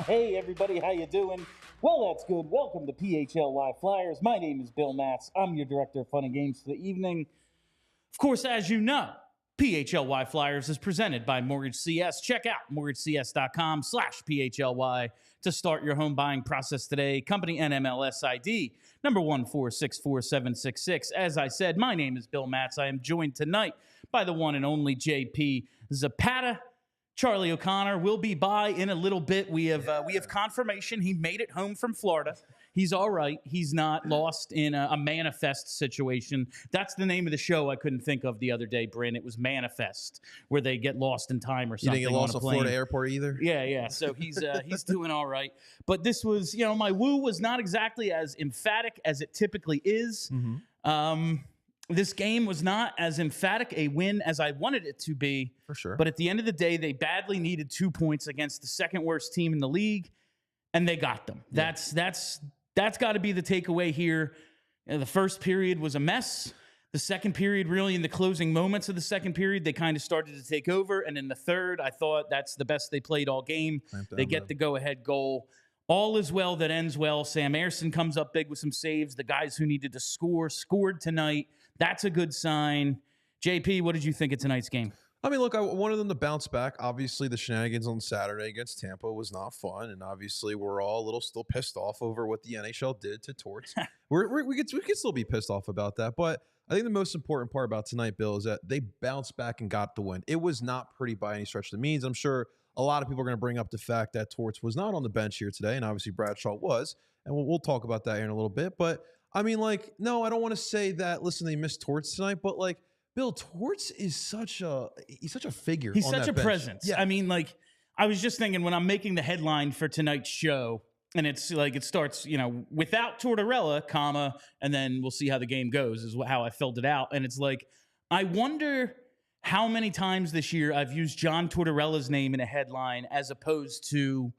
Hey everybody, how you doing? Well, that's good. Welcome to PHLY Flyers. My name is Bill Matz. I'm your director of fun and games for the evening. Of course, as you know, PHLY Flyers is presented by Mortgage CS. Check out mortgagecs.com/PHLY to start your home buying process today. Company NMLS ID number 1464766. As I said, my name is Bill Matz. I am joined tonight by the one and only JP Zapata. Charlie O'Connor will be by in a little bit. We have confirmation he made it home from Florida. He's all right. He's not lost in a manifest situation. That's the name of the show I couldn't think of the other day, Bryn. It was Manifest, where they get lost in time or something. You didn't get lost at Florida airport either? Yeah. So he's doing all right. But this was, my woo was not exactly as emphatic as it typically is. Mm-hmm. This game was not as emphatic a win as I wanted it to be. For sure. But at the end of the day, they badly needed 2 points against the second worst team in the league, and they got them. Yeah. That's got to be the takeaway here. The first period was a mess. The second period, really in the closing moments of the second period, they kind of started to take over. And in the third, I thought that's the best they played all game. They get the go-ahead goal. All is well that ends well. Sam Ersson comes up big with some saves. The guys who needed to score scored tonight. That's a good sign. JP, what did you think of tonight's game? I mean, look, I wanted them to bounce back. Obviously, the shenanigans on Saturday against Tampa was not fun, and obviously, we're all a little still pissed off over what the NHL did to Torts. we could still be pissed off about that, but I think the most important part about tonight, Bill, is that they bounced back and got the win. It was not pretty by any stretch of the means. I'm sure a lot of people are going to bring up the fact that Torts was not on the bench here today, and obviously Bradshaw was, and we'll talk about that here in a little bit. But I mean, no, I don't want to say that. Listen, they missed Torts tonight, but Bill, Torts is such a figure. He's on such that a bench. presence. Yeah. I mean, I was just thinking when I'm making the headline for tonight's show, and it's it starts, without Tortorella, comma, and then we'll see how the game goes is how I filled it out. And it's I wonder how many times this year I've used John Tortorella's name in a headline as opposed to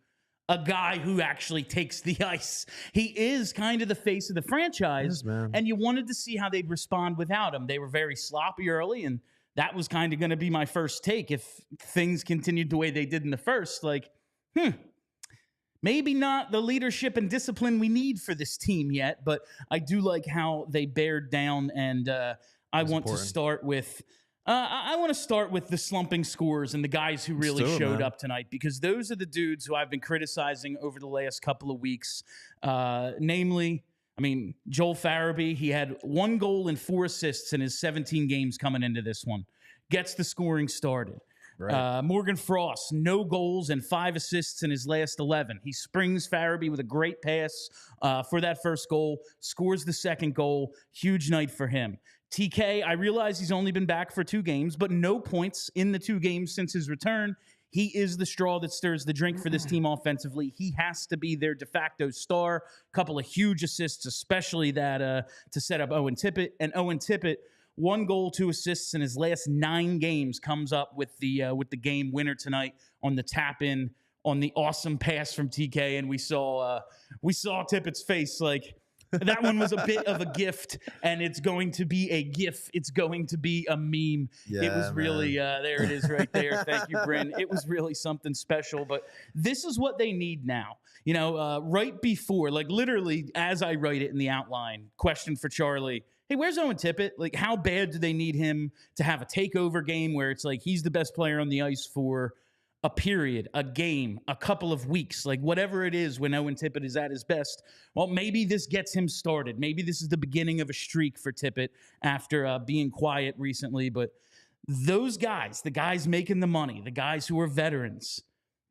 a guy who actually takes the ice. He is kind of the face of the franchise, yes, and you wanted to see how they'd respond without him. They were very sloppy early, and that was kind of going to be my first take. If things continued the way they did in the first, maybe not the leadership and discipline we need for this team yet, but I do like how they bared down, and I want to start with the slumping scores and the guys who really showed up tonight, because those are the dudes who I've been criticizing over the last couple of weeks. Namely, Joel Farabee, he had 1 goal and 4 assists in his 17 games coming into this one. Gets the scoring started. Right. Morgan Frost, no goals and 5 assists in his last 11. He springs Farabee with a great pass for that first goal, scores the second goal. Huge night for him. TK, I realize he's only been back for 2 games, but no points in the 2 games since his return. He is the straw that stirs the drink for this team offensively. He has to be their de facto star. Couple of huge assists, especially that to set up Owen Tippett. And Owen Tippett, 1 goal, 2 assists in his last 9 games, comes up with the game winner tonight on the tap in on the awesome pass from TK. And we saw Tippett's face that one was a bit of a gift, and it's going to be a gif. It's going to be a meme. Yeah, it was really, there it is right there. Thank you, Bryn. It was really something special, but this is what they need now. Right before, literally as I write it in the outline, question for Charlie. Hey, where's Owen Tippett? How bad do they need him to have a takeover game where it's he's the best player on the ice for a period, a game, a couple of weeks, whatever it is when Owen Tippett is at his best? Well, maybe this gets him started. Maybe this is the beginning of a streak for Tippett after being quiet recently. But those guys, the guys making the money, the guys who are veterans,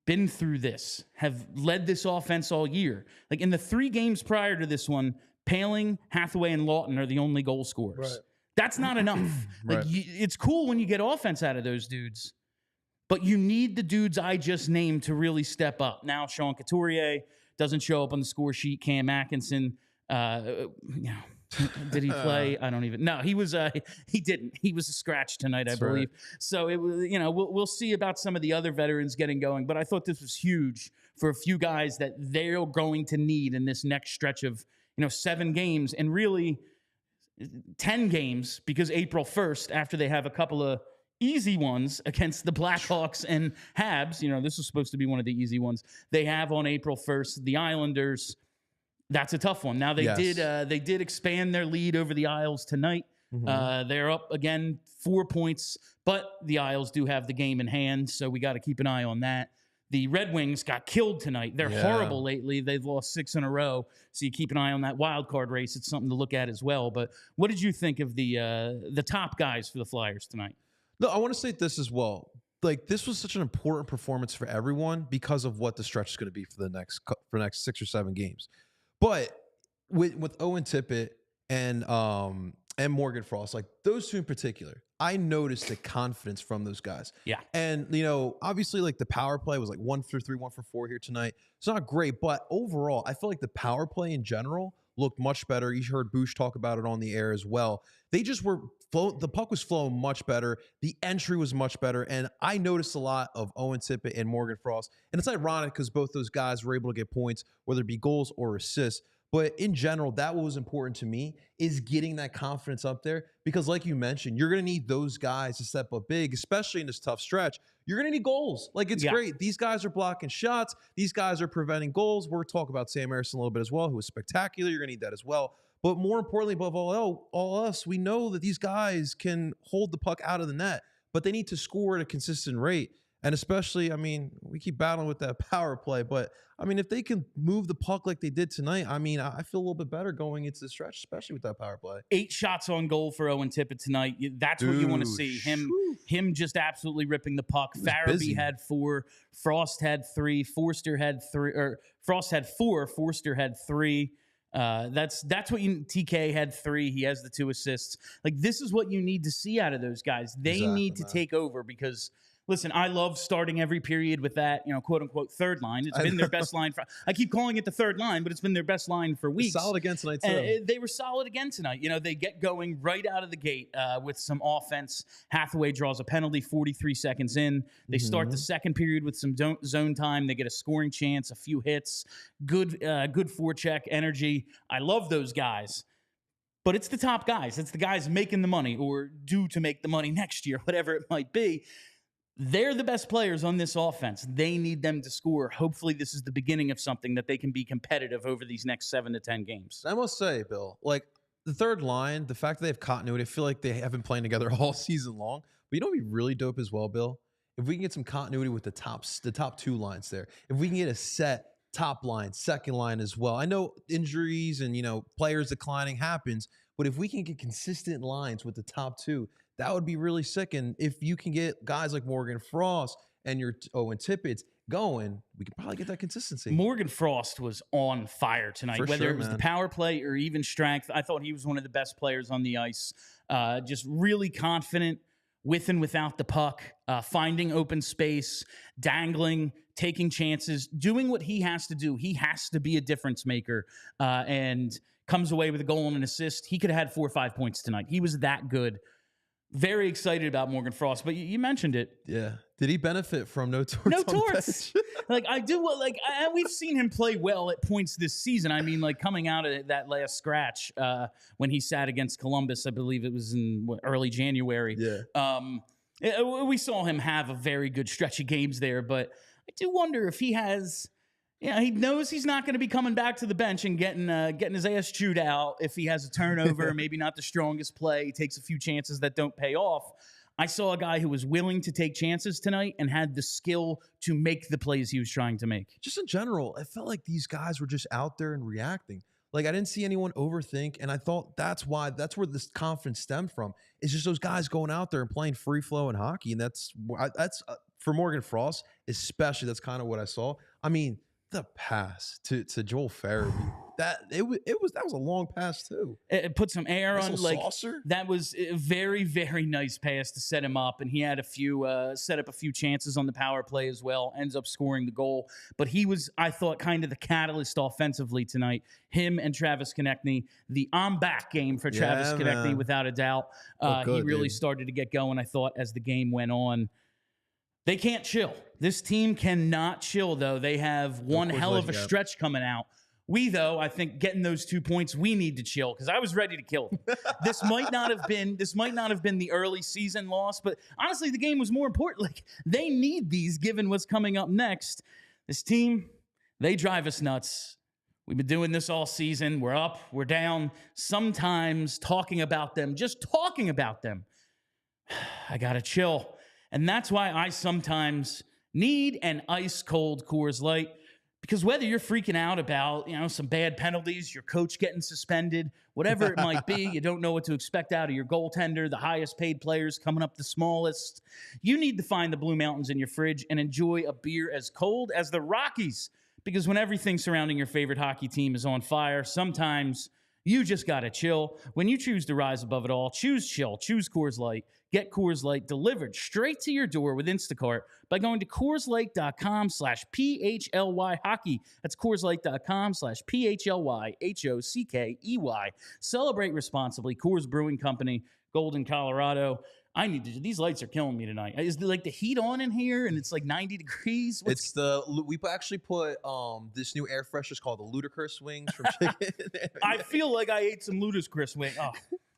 been through this, have led this offense all year. In the 3 games prior to this one, Paling, Hathaway, and Lawton are the only goal scorers. Right. That's not enough. Right. It's cool when you get offense out of those dudes, but you need the dudes I just named to really step up. Now, Sean Couturier doesn't show up on the score sheet. Cam Atkinson, did he play? I don't even. No, he was. He didn't. He was a scratch tonight, I believe. Right. So it was. We'll see about some of the other veterans getting going. But I thought this was huge for a few guys that they're going to need in this next stretch of 7 games, and really 10 games, because April 1st, after they have a couple of easy ones against the Blackhawks and Habs. You know, this was supposed to be one of the easy ones. They have on April 1st the Islanders. That's a tough one. Now they did expand their lead over the Isles tonight. They're up again 4 points, but the Isles do have the game in hand, so we got to keep an eye on that. The Red Wings got killed tonight. They're horrible lately. They've lost 6 in a row, so you keep an eye on that wild card race. It's something to look at as well. But what did you think of the top guys for the Flyers tonight? No, I want to say this as well. Like, this was such an important performance for everyone because of what the stretch is going to be for the next 6 or 7 games. But with Owen Tippett and Morgan Frost, like those two in particular, I noticed the confidence from those guys. Yeah. And, you know, obviously like the power play was like 1 for 3, 1 for 4 here tonight. It's not great, but overall, I feel like the power play in general looked much better. You heard Bush talk about it on the air as well. They just were the puck was flowing much better. The entry was much better. And I noticed a lot of Owen Tippett and Morgan Frost. And it's ironic because both those guys were able to get points, whether it be goals or assists. But in general, that what was important to me is getting that confidence up there because like you mentioned, you're going to need those guys to step up big, especially in this tough stretch. You're going to need goals. Like, it's great. These guys are blocking shots. These guys are preventing goals. We're talking about Sam Harrison a little bit as well, who was spectacular. You're going to need that as well. But more importantly, above all else, we know that these guys can hold the puck out of the net, but they need to score at a consistent rate. And especially, I mean, we keep battling with that power play, but I mean, if they can move the puck like they did tonight, I mean, I feel a little bit better going into the stretch, especially with that power play. 8 shots on goal for Owen Tippett tonight. That's what you want to see. Him just absolutely ripping the puck. Farabee had 4, Frost had 3, Forster had 3, or Frost had 4, Forster had 3. That's what TK had 3. He has the 2 assists. Like, this is what you need to see out of those guys. They need to take over because, listen, I love starting every period with that, you know, quote unquote third line. It's been their best line. I keep calling it the third line, but it's been their best line for weeks. Solid again tonight, too. They were solid again tonight. You know, they get going right out of the gate with some offense. Hathaway draws a penalty 43 seconds in. They start the second period with some zone time. They get a scoring chance, a few hits, good forecheck energy. I love those guys. But it's the top guys. It's the guys making the money or due to make the money next year, whatever it might be. They're the best players on this offense. They need them to score. Hopefully, this is the beginning of something that they can be competitive over these next 7 to 10 games. I must say, Bill, like the third line, the fact that they have continuity, I feel like they have been playing together all season long. But you know what would be really dope as well, Bill? If we can get some continuity with the top 2 lines there. If we can get a set top line, second line as well. I know injuries and, you know, players declining happens, but if we can get consistent lines with the top 2, that would be really sick. And if you can get guys like Morgan Frost and your Owen Tippett going, we could probably get that consistency. Morgan Frost was on fire tonight, whether it was the power play or even strength. I thought he was one of the best players on the ice. Just really confident with and without the puck, finding open space, dangling, taking chances, doing what he has to do. He has to be a difference maker and comes away with a goal and an assist. He could have had 4 or 5 points tonight. He was that good. Very excited about Morgan Frost, but you mentioned it. Yeah. Did he benefit from no torts? No torts. Like, we've seen him play well at points this season. I mean, like, coming out of that last scratch when he sat against Columbus, I believe it was in early January. Yeah. We saw him have a very good stretch of games there, but I do wonder if he has. Yeah, he knows he's not going to be coming back to the bench and getting his ass chewed out if he has a turnover, maybe not the strongest play, he takes a few chances that don't pay off. I saw a guy who was willing to take chances tonight and had the skill to make the plays he was trying to make. Just in general, I felt like these guys were just out there and reacting. Like, I didn't see anyone overthink, and I thought that's where this confidence stemmed from. It's just those guys going out there and playing free flow and hockey, and that's for Morgan Frost especially. That's kind of what I saw. I mean, the pass to Joel Farabee, that was a long pass too. It put some air on, like saucer. That was a very, very nice pass to set him up, and he had set up a few chances on the power play as well. Ends up scoring the goal, but he was, I thought, kind of the catalyst offensively tonight. Him and Travis Konechny, the I'm back game for Travis Konechny, without a doubt. He really started to get going, I thought, as the game went on. They can't chill. This team cannot chill, though. They have one hell of a stretch coming out Though, I think getting those 2 points, we need to chill because I was ready to kill them. This might not have been the early season loss, but honestly, the game was more important. Like, they need these given what's coming up next. This team, they drive us nuts. We've been doing this all season. We're up, we're down. Sometimes talking about them, just talking about them, I gotta chill. And that's why I sometimes need an ice cold Coors Light. Because whether you're freaking out about, some bad penalties, your coach getting suspended, whatever it might be, you don't know what to expect out of your goaltender, the highest paid players coming up the smallest, you need to find the Blue Mountains in your fridge and enjoy a beer as cold as the Rockies. Because when everything surrounding your favorite hockey team is on fire, sometimes you just got to chill. When you choose to rise above it all, choose chill, choose Coors Light. Get Coors Light delivered straight to your door with Instacart by going to CoorsLight.com/PHLY hockey. That's CoorsLight.com/PHLY HOCKEY. Celebrate responsibly. Coors Brewing Company, Golden, Colorado. These lights are killing me tonight. Is the heat on in here and it's like 90 degrees? We actually put this new air freshener called the Ludicrous Wings from Chicken. I feel like I ate some Ludicrous wings. Oh,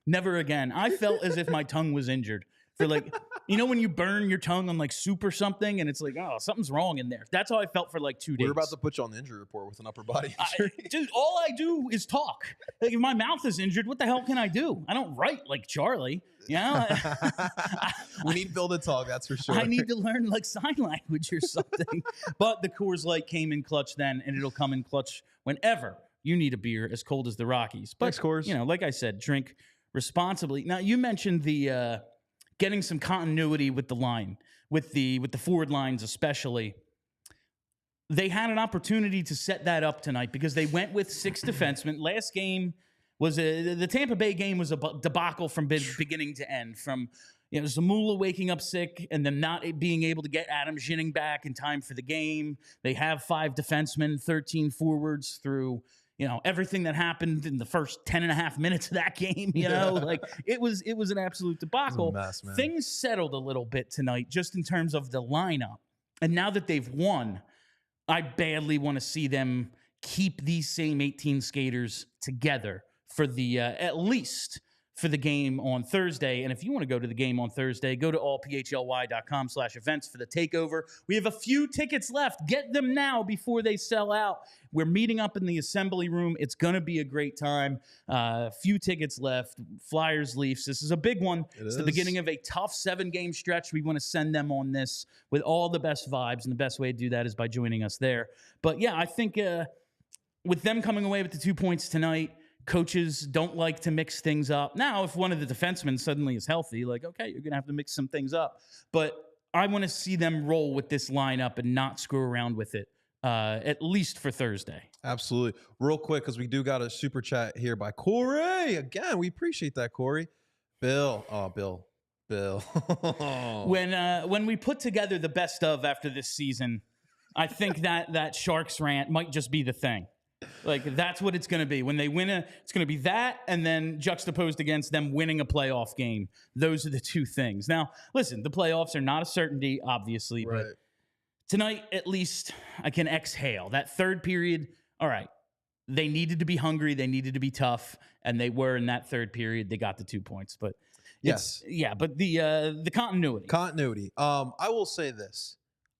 never again. I felt as if my tongue was injured. For when you burn your tongue on soup or something and it's like, oh, something's wrong in there. That's how I felt for 2 days. We're about to put you on the injury report with an upper body injury. Dude, all I do is talk. If my mouth is injured, what the hell can I do? I don't write like Charlie. We need Bill to talk, that's for sure. I need to learn sign language or something. But the Coors Light came in clutch then, and it'll come in clutch whenever you need a beer as cold as the Rockies. But, thanks, Coors. Like I said, drink responsibly. Now, you mentioned the getting some continuity with the line, with the forward lines especially. They had an opportunity to set that up tonight because they went with 6 defensemen. Last game was the Tampa Bay game was a debacle from beginning to end. From Zamula waking up sick and then not being able to get Adam Ginning back in time for the game. They have 5 defensemen, 13 forwards through everything that happened in the first 10 and a half minutes of that game. It was an absolute debacle. It was a mess, man. Things settled a little bit tonight just in terms of the lineup. And now that they've won, I badly want to see them keep these same 18 skaters together for the at least for the game on Thursday. And if you want to go to the game on Thursday, go to allphly.com/events for the takeover. We have a few tickets left. Get them now before they sell out. We're meeting up in the assembly room. It's going to be a great time. Few tickets left. Flyers, Leafs. This is a big one. It's the beginning of a tough 7-game stretch. We want to send them on this with all the best vibes. And the best way to do that is by joining us there. But yeah, I think with them coming away with the 2 points tonight, coaches don't like to mix things up. Now, if one of the defensemen suddenly is healthy, okay, you're going to have to mix some things up. But I want to see them roll with this lineup and not screw around with it, at least for Thursday. Absolutely. Real quick, because we do got a super chat here by Corey. Again, we appreciate that, Corey. Bill. When we put together the best of after this season, I think that Sharks rant might just be the thing. That's what it's going to be. When they win it's going to be that, and then juxtaposed against them winning a playoff game. Those are the two things. Now, listen, the playoffs are not a certainty, obviously, right. But tonight, at least, I can exhale. That third period, all right, they needed to be hungry, they needed to be tough, and they were in that third period. They got the 2 points, but yes, but the continuity. I will say this: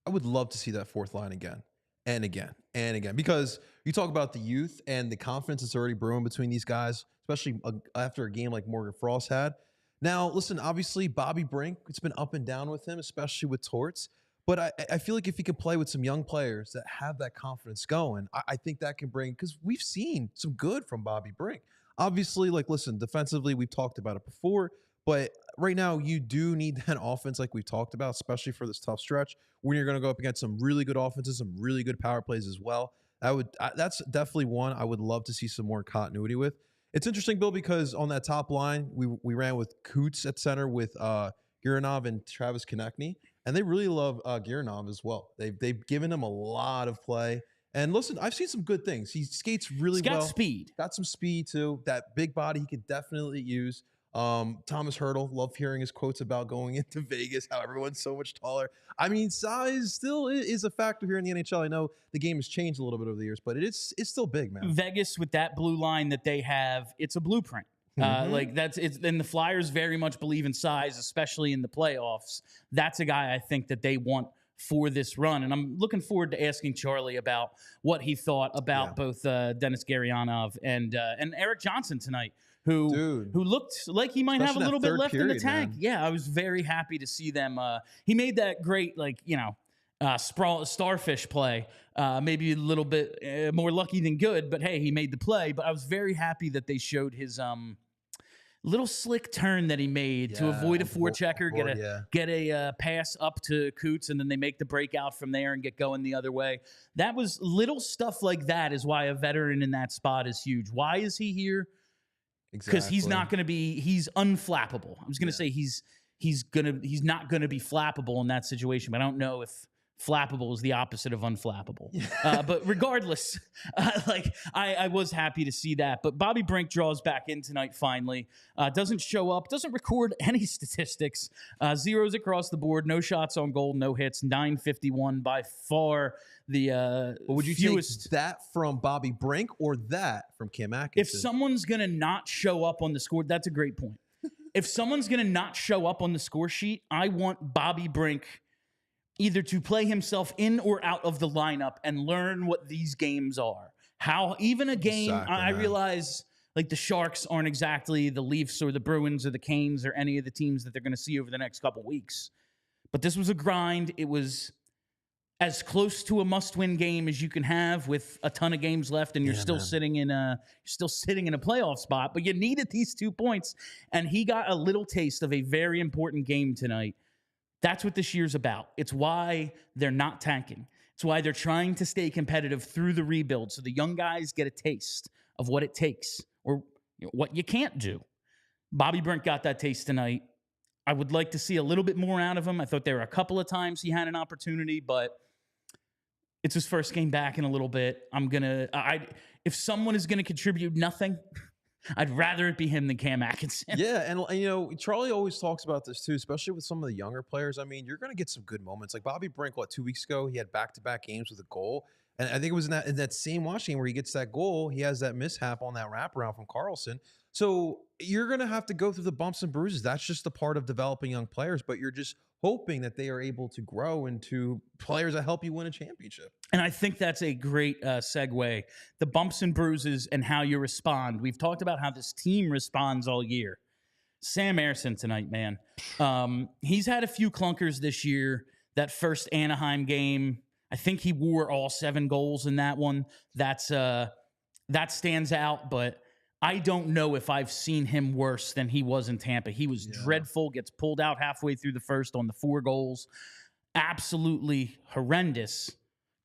I would love to see that fourth line again and again and again, because you talk about the youth and the confidence that's already brewing between these guys, especially after a game like Morgan Frost had. Now, listen, obviously, Bobby Brink, it's been up and down with him, especially with Torts. But I feel like if he can play with some young players that have that confidence going, I think that can bring, because we've seen some good from Bobby Brink. Obviously, listen, defensively, we've talked about it before, but right now you do need that offense like we've talked about, especially for this tough stretch when you're going to go up against some really good offenses, some really good power plays as well. That's definitely one I would love to see some more continuity with. It's interesting, Bill, because on that top line, we ran with Coots at center with Gurinov and Travis Konechny, and they really love Gurinov as well. They've given him a lot of play. And listen, I've seen some good things. He skates really well. He's got speed. Got some speed, too. That big body he could definitely use. Thomas Hurdle, love hearing his quotes about going into Vegas, how everyone's so much taller. I mean, size still is a factor here in the NHL. I know the game has changed a little bit over the years, but it's still big, man. Vegas with that blue line that they have, it's a blueprint. Like and the Flyers very much believe in size, especially in the playoffs. That's a guy I think that they want for this run. And I'm looking forward to asking Charlie about what he thought about both Denis Gurianov and Eric Johnson tonight, who looked like he might have a little bit left in the tank. Man. Yeah, I was very happy to see them. He made that great, starfish play. Maybe a little bit more lucky than good, but hey, he made the play. But I was very happy that they showed his little slick turn that he made to avoid a forechecker, get a pass up to Coots, and then they make the breakout from there and get going the other way. That was little stuff like that is why a veteran in that spot is huge. Why is he here? Because he's not going to be. He's unflappable. I was going to say he's not going to be flappable in that situation, but I don't know if flappable is the opposite of unflappable. But regardless, I was happy to see that. But Bobby Brink draws back in tonight finally. Doesn't show up, doesn't record any statistics. Zeros across the board, no shots on goal, no hits, .951 by far the would you fewest. Take that from Bobby Brink or that from Cam Atkinson? If someone's going to not show up on the score, that's a great point. If someone's going to not show up on the score sheet, I want Bobby Brink either to play himself in or out of the lineup and learn what these games are. How even a game, I realize like the Sharks aren't exactly the Leafs or the Bruins or the Canes or any of the teams that they're going to see over the next couple weeks. But this was a grind. It was as close to a must-win game as you can have with a ton of games left, and you're still sitting in a playoff spot. But you needed these 2 points, and he got a little taste of a very important game tonight. That's what this year's about. It's why they're not tanking. It's why they're trying to stay competitive through the rebuild, so the young guys get a taste of what it takes or what you can't do. Bobby Brink got that taste tonight. I would like to see a little bit more out of him. I thought there were a couple of times he had an opportunity, but it's his first game back in a little bit. If someone is going to contribute nothing, I'd rather it be him than Cam Atkinson. Yeah, and Charlie always talks about this too, especially with some of the younger players. I mean, you're going to get some good moments. Like Bobby Brink, 2 weeks ago, he had back-to-back games with a goal. And I think it was in that same Washington where he gets that goal, he has that mishap on that wraparound from Carlson. So you're going to have to go through the bumps and bruises. That's just a part of developing young players, but you're just hoping that they are able to grow into players that help you win a championship. And I think that's a great segue. The bumps and bruises and how you respond. We've talked about how this team responds all year. Sam Ersson tonight, man. He's had a few clunkers this year. That first Anaheim game, I think he wore all 7 goals in that one. That stands out, but I don't know if I've seen him worse than he was in Tampa. He was dreadful, gets pulled out halfway through the first on the 4 goals. Absolutely horrendous.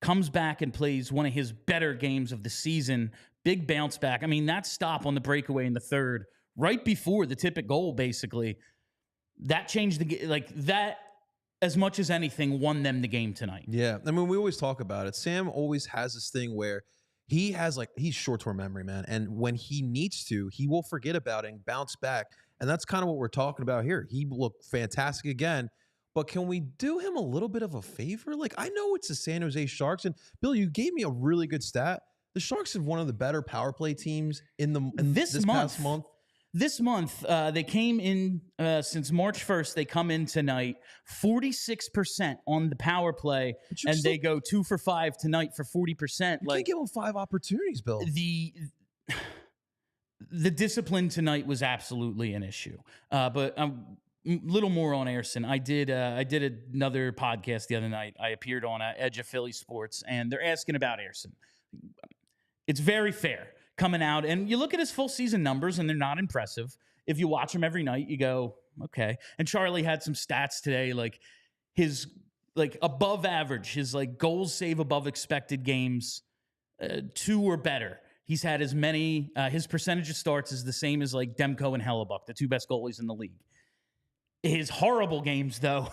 Comes back and plays one of his better games of the season. Big bounce back. I mean, that stop on the breakaway in the third, right before the Tippett goal, basically, that changed the game. Like that, as much as anything, won them the game tonight. Yeah. I mean, we always talk about it. Sam always has this thing where he's short-term memory, man. And when he needs to, he will forget about it and bounce back. And that's kind of what we're talking about here. He looked fantastic again. But can we do him a little bit of a favor? Like, I know it's the San Jose Sharks. And, Bill, you gave me a really good stat. The Sharks have one of the better power play teams in this past month. This month, they came in, since March 1st, they come in tonight, 46% on the power play, and they go 2 for 5 tonight for 40%. You can't give them 5 opportunities, Bill. The discipline tonight was absolutely an issue. But a little more on Ersson. I did another podcast the other night. I appeared on Edge of PHLY Sports, and they're asking about Ersson. It's very fair. Coming out, and you look at his full season numbers, and they're not impressive. If you watch him every night, you go, okay. And Charlie had some stats today, like his above average, his goals save above expected games, 2 or better. He's had as many. His percentage of starts is the same as Demko and Hellebuck, the 2 best goalies in the league. His horrible games, though,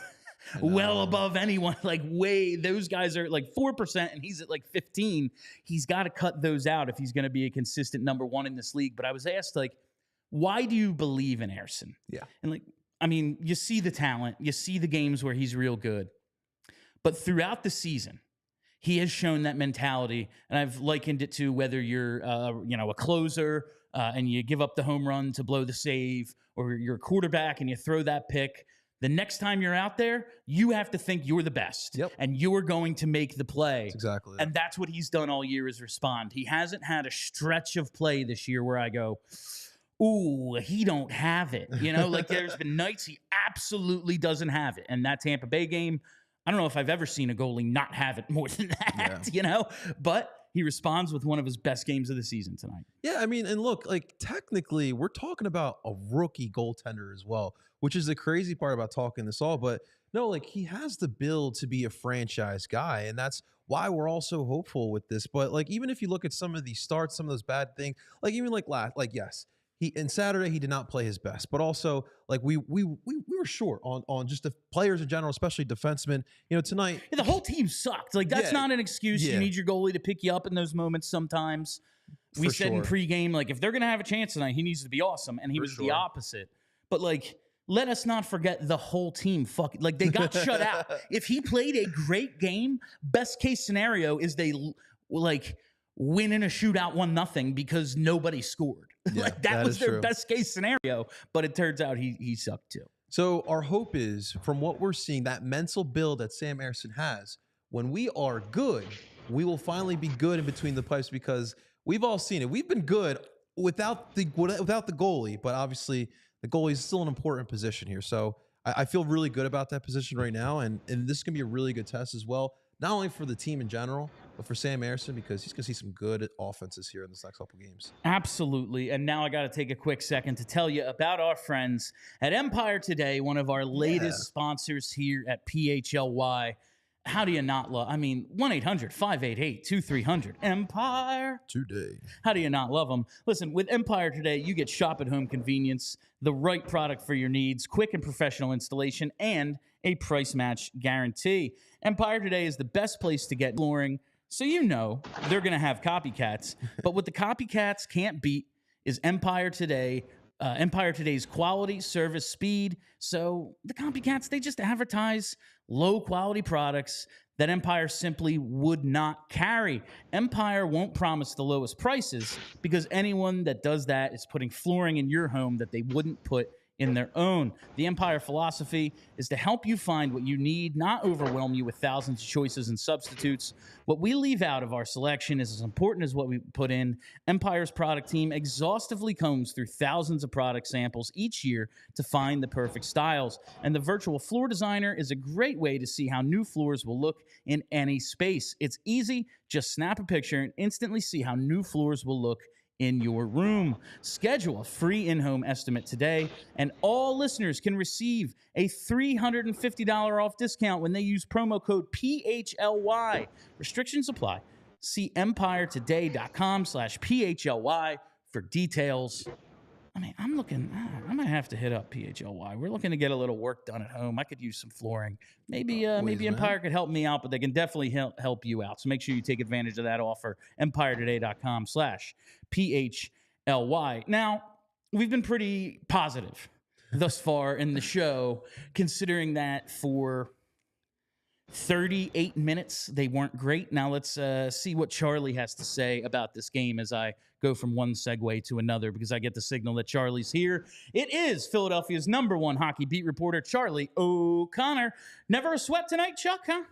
well above anyone. Those guys are 4%, and he's at 15. He's got to cut those out if he's going to be a consistent number 1 in this league. But I was asked, why do you believe in Ersson? Yeah. And like, I mean, you see the talent, you see the games where he's real good, but throughout the season, he has shown that mentality, and I've likened it to whether you're, a closer and you give up the home run to blow the save, or you're a quarterback and you throw that pick. The next time you're out there, you have to think you're the best, and you're going to make the play. That's exactly it. And that's what he's done all year is respond. He hasn't had a stretch of play this year where I go, ooh, he don't have it. Like there's been nights he absolutely doesn't have it. And that Tampa Bay game, I don't know if I've ever seen a goalie not have it more than that, But he responds with one of his best games of the season tonight. Yeah, I mean, and look, like technically we're talking about a rookie goaltender as well, which is the crazy part about talking this all. But no, like he has the build to be a franchise guy, and that's why we're all so hopeful with this. But like even if you look at some of these starts, some of those bad things, like even yes, in Saturday he did not play his best, but also like we were short on just the players in general, especially defensemen. Tonight the whole team sucked. Like that's not an excuse. Yeah. You need your goalie to pick you up in those moments sometimes. We said in pregame, like if they're gonna have a chance tonight, he needs to be awesome, and he was the opposite. But like, let us not forget the whole team. Like they got shut out. If he played a great game, best case scenario is they like win in a shootout 1-0 because nobody scored. Yeah, like that was their true. best case scenario, but it turns out he sucked too. So our hope is, from what we're seeing, that mental build that Sam Ersson has, when we are good, we will finally be good in between the pipes, because we've all seen it. We've been good without the goalie, but obviously the goalie is still an important position here. So I feel really good about that position right now, and this is going to be a really good test as well, not only for the team in general, but for Sam Ersson, because he's going to see some good offenses here in this next couple games. Absolutely. And now I got to take a quick second to tell you about our friends at Empire Today, one of our latest sponsors here at PHLY. How do you not love? I mean, 1-800-588-2300. Empire Today. How do you not love them? Listen, with Empire Today, you get shop at home convenience, the right product for your needs, quick and professional installation, and a price match guarantee. Empire Today is the best place to get flooring, so they're going to have copycats. But what the copycats can't beat is Empire Today. Empire Today's quality, service, speed. So the copycats, they just advertise low-quality products that Empire simply would not carry. Empire won't promise the lowest prices, because anyone that does that is putting flooring in your home that they wouldn't put in their own. The Empire philosophy is to help you find what you need, not overwhelm you with thousands of choices and substitutes. What we leave out of our selection is as important as what we put in. Empire's product team exhaustively combs through thousands of product samples each year to find the perfect styles. And the virtual floor designer is a great way to see how new floors will look in any space. It's easy. Just snap a picture and instantly see how new floors will look in your room. Schedule a free in-home estimate today, and all listeners can receive a $350 off discount when they use promo code PHLY. Restrictions apply. See empiretoday.com/PHLY for details. I mean, I might have to hit up PHLY. We're looking to get a little work done at home. I could use some flooring. Maybe Empire could help me out, but they can definitely help you out. So make sure you take advantage of that offer. empiretoday.com/PHLY. Now, we've been pretty positive thus far in the show, considering that for 38 minutes they weren't great. Now let's see what Charlie has to say about this game as I go from one segue to another, because I get the signal that Charlie's here. It is Philadelphia's #1 hockey beat reporter, Charlie O'Connor. Never a sweat tonight, Chuck, huh?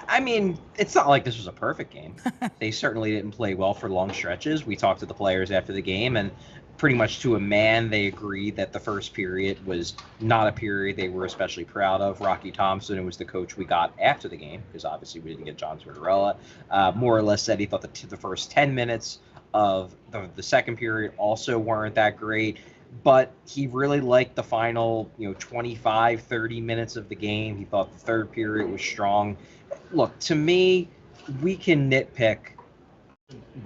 I mean, it's not like this was a perfect game. They certainly didn't play well for long stretches. We talked to the players after the game, and pretty much to a man, they agreed that the first period was not a period they were especially proud of. Rocky Thompson, who was the coach we got after the game, because obviously we didn't get John Tortorella, more or less said he thought the first 10 minutes of the second period also weren't that great. But he really liked the final, 25, 30 minutes of the game. He thought the third period was strong. Look, to me, we can nitpick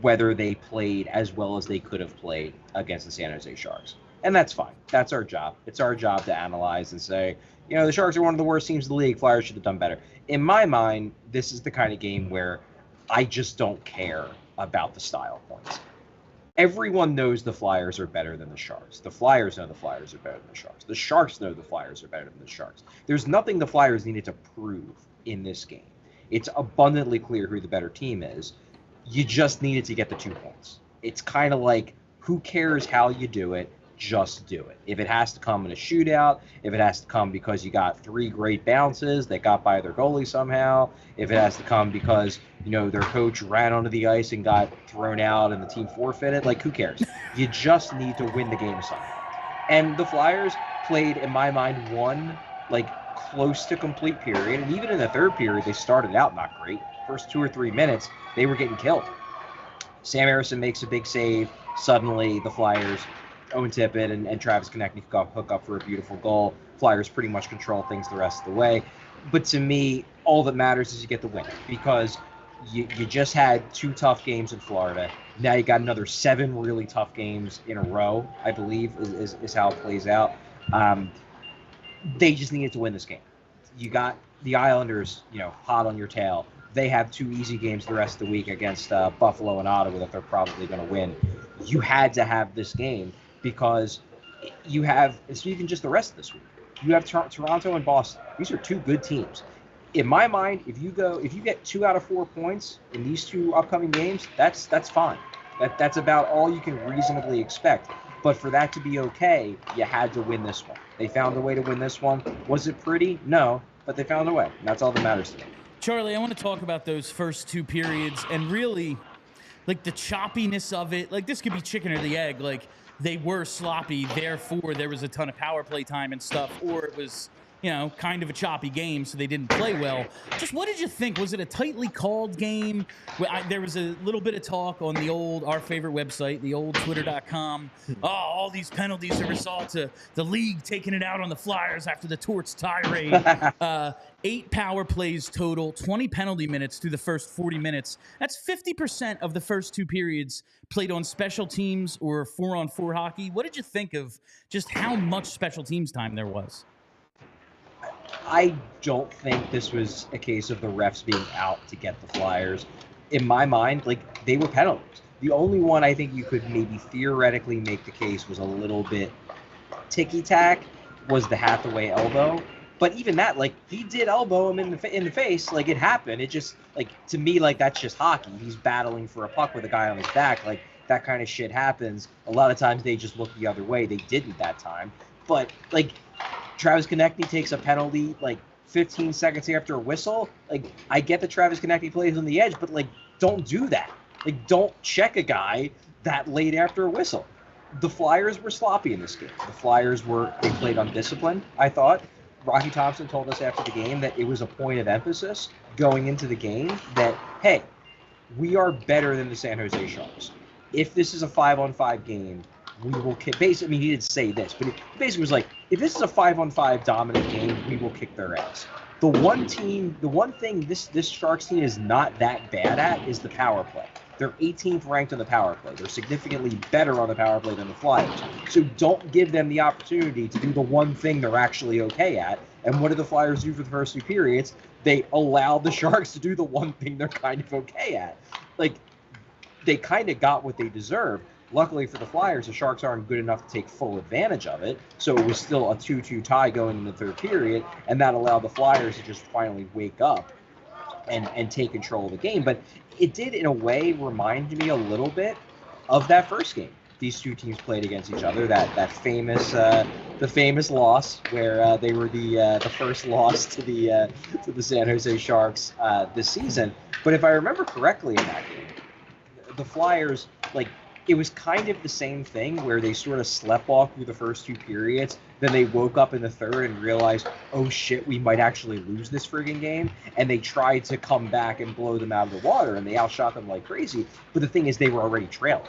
whether they played as well as they could have played against the San Jose Sharks. And that's fine. That's our job. It's our job to analyze and say, the Sharks are one of the worst teams in the league. Flyers should have done better. In my mind, this is the kind of game where I just don't care about the style points. everyone knows the Flyers are better than the Sharks. The Flyers know the Flyers are better than the Sharks. The Sharks know the Flyers are better than the Sharks. There's nothing the Flyers needed to prove in this game. It's abundantly clear who the better team is. You just needed to get the 2 points. It's kind of like, who cares how you do it? Just do it. If it has to come in a shootout, if it has to come because you got 3 great bounces that got by their goalie somehow, if it has to come because, their coach ran onto the ice and got thrown out and the team forfeited, like, who cares? You just need to win the game somehow. And the Flyers played, in my mind, one, close to complete period. And even in the third period, they started out not great. First 2 or 3 minutes, they were getting killed. Sam Harrison makes a big save. Suddenly, the Flyers, Owen Tippett and Travis Konecny hook up for a beautiful goal. Flyers pretty much control things the rest of the way. But to me, all that matters is you get the win, because you just had 2 tough games in Florida. Now you got another 7 really tough games in a row, I believe, is how it plays out. They just needed to win this game. You got the Islanders, hot on your tail. They have 2 easy games the rest of the week against Buffalo and Ottawa that they're probably going to win. You had to have this game because you have, even just the rest of this week, you have Toronto and Boston. These are 2 good teams. In my mind, if you get 2 out of 4 points in these 2 upcoming games, that's fine. That's about all you can reasonably expect. But for that to be okay, you had to win this one. They found a way to win this one. Was it pretty? No, but they found a way. And that's all that matters to me. Charlie, I want to talk about those first 2 periods and really, the choppiness of it. This could be chicken or the egg. They were sloppy, therefore there was a ton of power play time and stuff, or it was, kind of a choppy game, so they didn't play well. Just what did you think? Was it a tightly called game? There was a little bit of talk on our favorite website, the old Twitter.com. All these penalties are a result to the league taking it out on the Flyers after the Torts tirade. 8 power plays total, 20 penalty minutes through the first 40 minutes. That's 50% of the first 2 periods played on special teams or 4-on-4 hockey. What did you think of just how much special teams time there was? I don't think this was a case of the refs being out to get the Flyers. In my mind, they were penalties. The only one I think you could maybe theoretically make the case was a little bit ticky-tack was the Hathaway elbow. But even that, he did elbow him in the face. It happened. It just, to me, that's just hockey. He's battling for a puck with a guy on his back. That kind of shit happens. A lot of times they just look the other way. They didn't that time. But, Travis Konecny takes a penalty, 15 seconds after a whistle. I get that Travis Konecny plays on the edge, but, don't do that. Don't check a guy that late after a whistle. The Flyers were sloppy in this game. The Flyers they played undisciplined, I thought. Rocky Thompson told us after the game that it was a point of emphasis going into the game that, hey, we are better than the San Jose Sharks. If this is a 5-on-5 game, we will kick. Basically, he didn't say this, but it basically was if this is a 5-on-5 dominant game, we will kick their ass. The one thing this Sharks team is not that bad at is the power play. They're 18th ranked on the power play. They're significantly better on the power play than the Flyers. So don't give them the opportunity to do the one thing they're actually okay at. And what did the Flyers do for the first 2 periods? They allowed the Sharks to do the one thing they're kind of okay at. They kind of got what they deserved. Luckily for the Flyers, the Sharks aren't good enough to take full advantage of it. So it was still a 2-2 tie going in the third period. And that allowed the Flyers to just finally wake up and take control of the game. But it did, in a way, remind me a little bit of that first game. These 2 teams played against each other. That famous loss where they were the first loss to the San Jose Sharks this season. But if I remember correctly in that game, the Flyers it was kind of the same thing where they sort of sleptwalked through the first 2 periods. Then they woke up in the third and realized, oh shit, we might actually lose this friggin' game. And they tried to come back and blow them out of the water, and they outshot them like crazy. But the thing is, they were already trailing.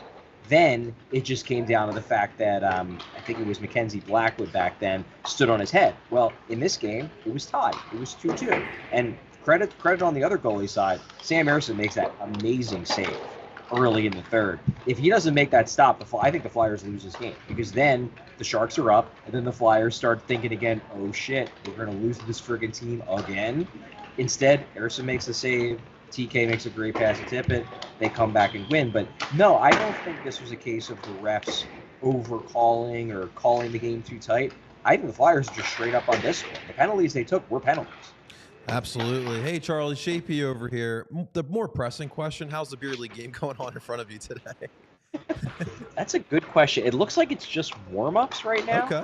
Then it just came down to the fact that I think it was Mackenzie Blackwood back then stood on his head. Well, in this game, it was tied. It was 2-2. And credit on the other goalie side, Sam Harrison makes that amazing save early in the third. If he doesn't make that stop, I think the Flyers lose this game, because then the Sharks are up, and then the Flyers start thinking again, oh shit, we're going to lose to this friggin' team again. Instead, Harrison makes the save, TK makes a great pass to Tippett. They come back and win. But no, I don't think this was a case of the refs overcalling or calling the game too tight. I think the Flyers are just straight up on discipline. The penalties they took were penalties. Absolutely. Hey, Charlie, Shapey over here. The more pressing question, how's the beer league game going on in front of you today? That's a good question. It looks like it's just warm-ups right now. Okay.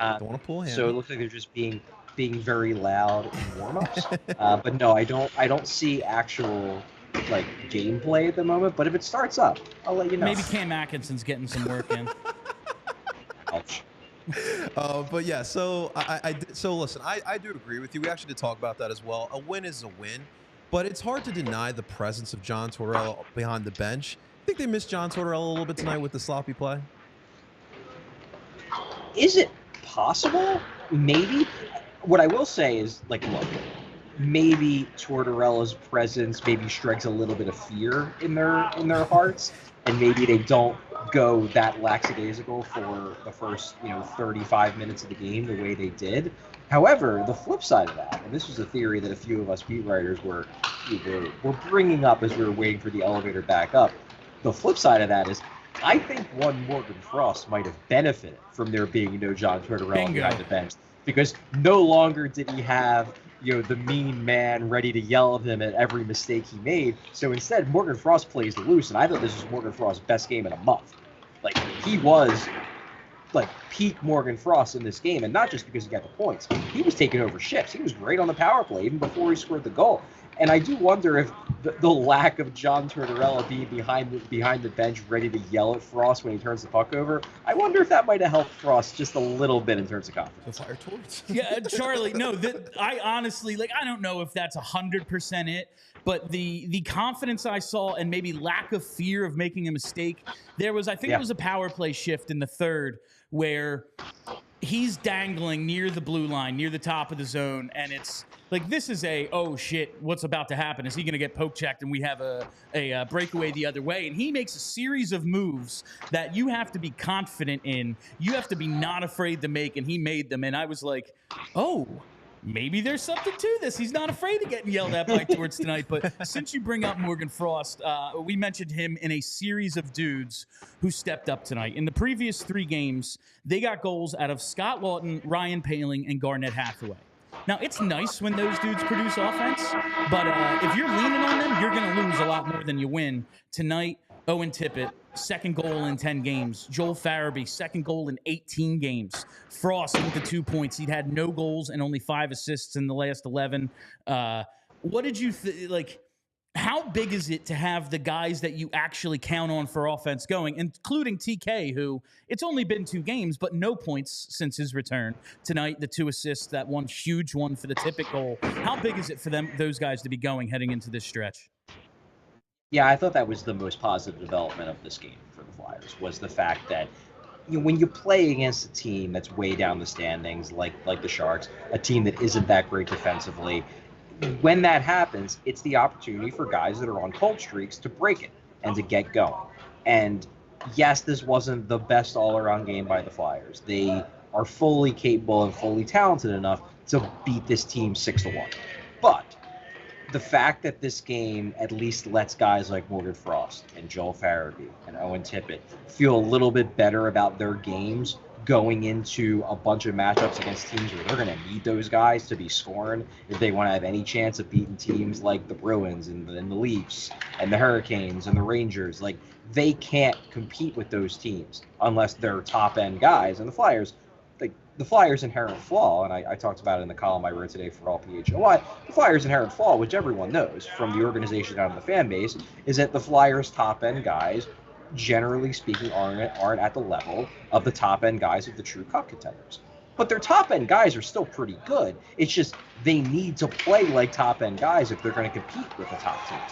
Don't want to pull him. So it looks like they're just being very loud in warm-ups. But no, I don't see actual like gameplay at the moment. But if it starts up, I'll let you know. Maybe Cam Atkinson's getting some work in. Ouch. But yeah, so so listen, I do agree with you. We actually did talk about that as well. A win is a win, but it's hard to deny the presence of John Tortorella behind the bench. I think they missed John Tortorella a little bit tonight with the sloppy play. Is it possible? Maybe. What I will say is, like, look, maybe Tortorella's presence maybe strikes a little bit of fear in their hearts, and maybe they don't go that lackadaisical for the first 35 minutes of the game the way they did. However, the flip side of that, and this was a theory that a few of us beat writers were bringing up as we were waiting for the elevator back up. The flip side of that is, I think one Morgan Frost might have benefited from there being no John Tortorella behind the bench, because no longer did he have the mean man ready to yell at him at every mistake he made. So instead, Morgan Frost plays loose, and I thought this was Morgan Frost's best game in a month. Like, he was like peak Morgan Frost in this game, and not just because he got the points. He was taking over shifts. He was great on the power play even before he scored the goal. And I do wonder if the lack of John Tortorella being behind the bench ready to yell at Frost when he turns the puck over, I wonder if that might have helped Frost just a little bit in terms of confidence. Fire towards. Yeah, Charlie, no, I honestly, I don't know if that's 100% it, but the confidence I saw and maybe lack of fear of making a mistake, there was, I think it was a power play shift in the third where he's dangling near the blue line, near the top of the zone, and it's like, this is oh shit, what's about to happen? Is he going to get poke checked and we have a breakaway the other way? And he makes a series of moves that you have to be confident in. You have to be not afraid to make, and he made them. And I was like, oh, maybe there's something to this. He's not afraid of getting yelled at by Torts tonight. But since you bring up Morgan Frost, we mentioned him in a series of dudes who stepped up tonight. In the previous 3 games, they got goals out of Scott Lawton, Ryan Poehling, and Garnett Hathaway. Now, it's nice when those dudes produce offense, but if you're leaning on them, you're going to lose a lot more than you win. Tonight, Owen Tippett, second goal in 10 games. Joel Farabee, second goal in 18 games. Frost with the 2 points. He'd had no goals and only 5 assists in the last 11. What did you like? How big is it to have the guys that you actually count on for offense going, including TK, who it's only been 2 games, but no points since his return. Tonight, the 2 assists, that one huge one for the Tippett goal. How big is it for those guys to be going heading into this stretch? Yeah, I thought that was the most positive development of this game for the Flyers, was the fact that when you play against a team that's way down the standings, like the Sharks, a team that isn't that great defensively, when that happens, it's the opportunity for guys that are on cold streaks to break it and to get going. And yes, this wasn't the best all-around game by the Flyers. They are fully capable and fully talented enough to beat this team 6-1. But the fact that this game at least lets guys like Morgan Frost and Joel Farabee and Owen Tippett feel a little bit better about their games going into a bunch of matchups against teams where they're going to need those guys to be scoring if they want to have any chance of beating teams like the Bruins and the Leafs and the Hurricanes and the Rangers. Like, they can't compete with those teams unless they're top-end guys. And the Flyers, the Flyers' inherent flaw, and I talked about it in the column I wrote today for all PHLY, the Flyers' inherent flaw, which everyone knows from the organization down to the fan base, is that the Flyers' top-end guys, generally speaking, aren't at the level of the top-end guys of the true cup contenders. But their top-end guys are still pretty good. It's just they need to play like top-end guys if they're going to compete with the top teams.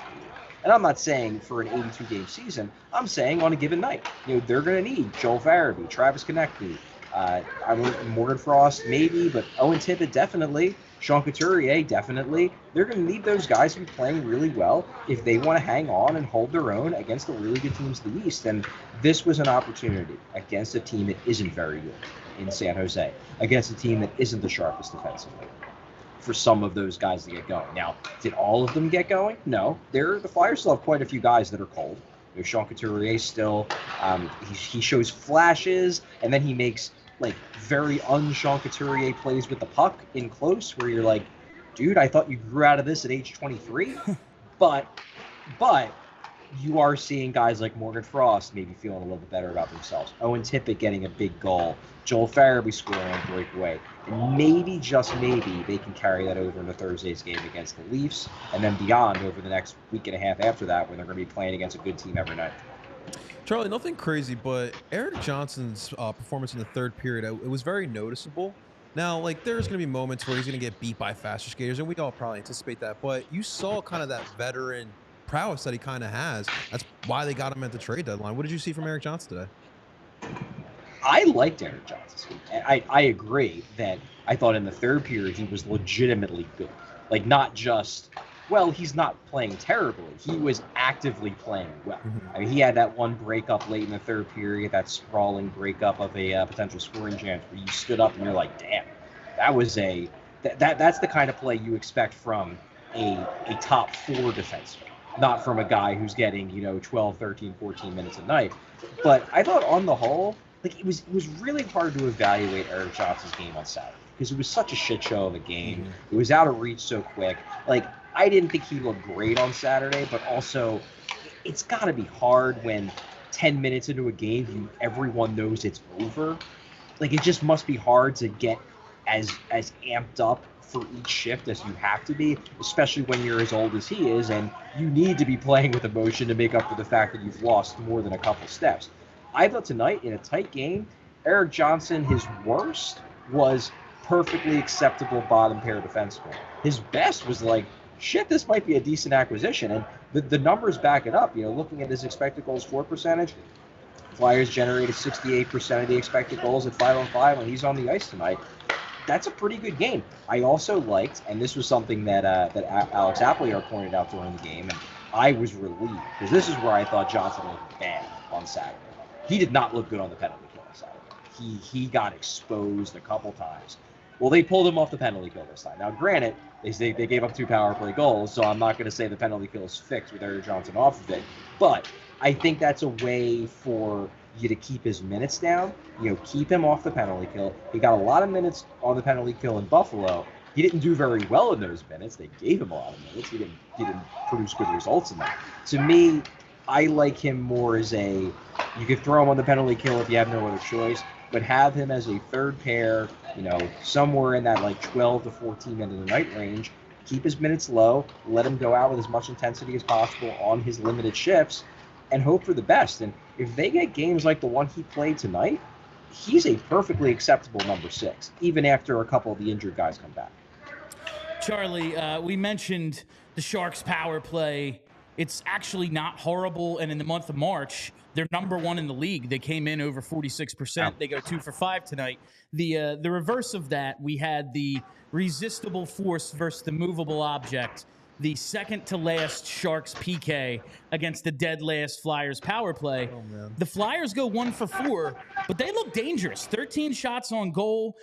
And I'm not saying for an 82-game season. I'm saying on a given night. They're going to need Joel Farabee, Travis Konecny, Morgan Frost maybe, but Owen Tippett definitely, Sean Couturier definitely. They're going to need those guys to be playing really well if they want to hang on and hold their own against the really good teams of the East. And this was an opportunity against a team that isn't very good in San Jose, against a team that isn't the sharpest defensively, for some of those guys to get going. Now, did all of them get going? No. The Flyers still have quite a few guys that are cold. Sean Couturier still, he shows flashes, and then he makes like very un-Sean Couturier plays with the puck in close, where you're like, dude, I thought you grew out of this at age 23. but you are seeing guys like Morgan Frost maybe feeling a little bit better about themselves. Owen Tippett getting a big goal. Joel Farabee scoring on breakaway. And maybe, just maybe, they can carry that over into Thursday's game against the Leafs, and then beyond over the next week and a half after that, when they're going to be playing against a good team every night. Charlie, nothing crazy, but Erik Johnson's performance in the third period, it was very noticeable. Now, like, there's going to be moments where he's going to get beat by faster skaters, and we all probably anticipate that, but you saw kind of that veteran prowess that he kind of has. That's why they got him at the trade deadline. What did you see from Erik Johnson today? I liked Erik Johnson. I agree that I thought in the third period he was legitimately good. Like, not just, well, he's not playing terribly. He was actively playing well. I mean, he had that one breakup late in the third period, that sprawling breakup of a potential scoring chance where you stood up and you're like, damn, that was that's the kind of play you expect from a top four defenseman. Not from a guy who's getting, 12, 13, 14 minutes a night. But I thought on the whole, like, it was really hard to evaluate Erik Johnson's game on Saturday because it was such a shit show of a game. It was out of reach so quick. Like, I didn't think he looked great on Saturday, but also it's got to be hard when 10 minutes into a game, everyone knows it's over. Like, it just must be hard to get as amped up for each shift as you have to be, especially when you're as old as he is, and you need to be playing with emotion to make up for the fact that you've lost more than a couple steps. I thought tonight, in a tight game, Erik Johnson, his worst was perfectly acceptable bottom pair defenseman. His best was like, shit, this might be a decent acquisition, and the numbers back it up. Looking at his expected goals for percentage, Flyers generated 68% of the expected goals at 5-on-5 when he's on the ice tonight. That's a pretty good game. I also liked, and this was something that Alex Appleyard pointed out during the game, and I was relieved, because this is where I thought Johnson looked bad on Saturday. He did not look good on the penalty kill on Saturday. He got exposed a couple times. Well, they pulled him off the penalty kill this time. Now, granted, they gave up 2 power play goals, so I'm not going to say the penalty kill is fixed with Erik Johnson off of it, but I think that's a way for you to keep his minutes down, keep him off the penalty kill. He got a lot of minutes on the penalty kill in Buffalo. He didn't do very well in those minutes. They gave him a lot of minutes. He didn't produce good results in that. To me, I like him more as you could throw him on the penalty kill if you have no other choice, but have him as a third pair, somewhere in that like 12 to 14 minute a night range. Keep his minutes low, let him go out with as much intensity as possible on his limited shifts, and hope for the best. And if they get games like the one he played tonight, he's a perfectly acceptable number 6, even after a couple of the injured guys come back. Charlie, we mentioned the Sharks' power play. It's actually not horrible, and in the month of March, they're number 1 in the league. They came in over 46%. They go 2 for 5 tonight. The reverse of that, we had the resistible force versus the movable object. The second to last Sharks PK against the dead last Flyers power play. Oh, man. The Flyers go 1 for 4, but they look dangerous. 13 shots on goal.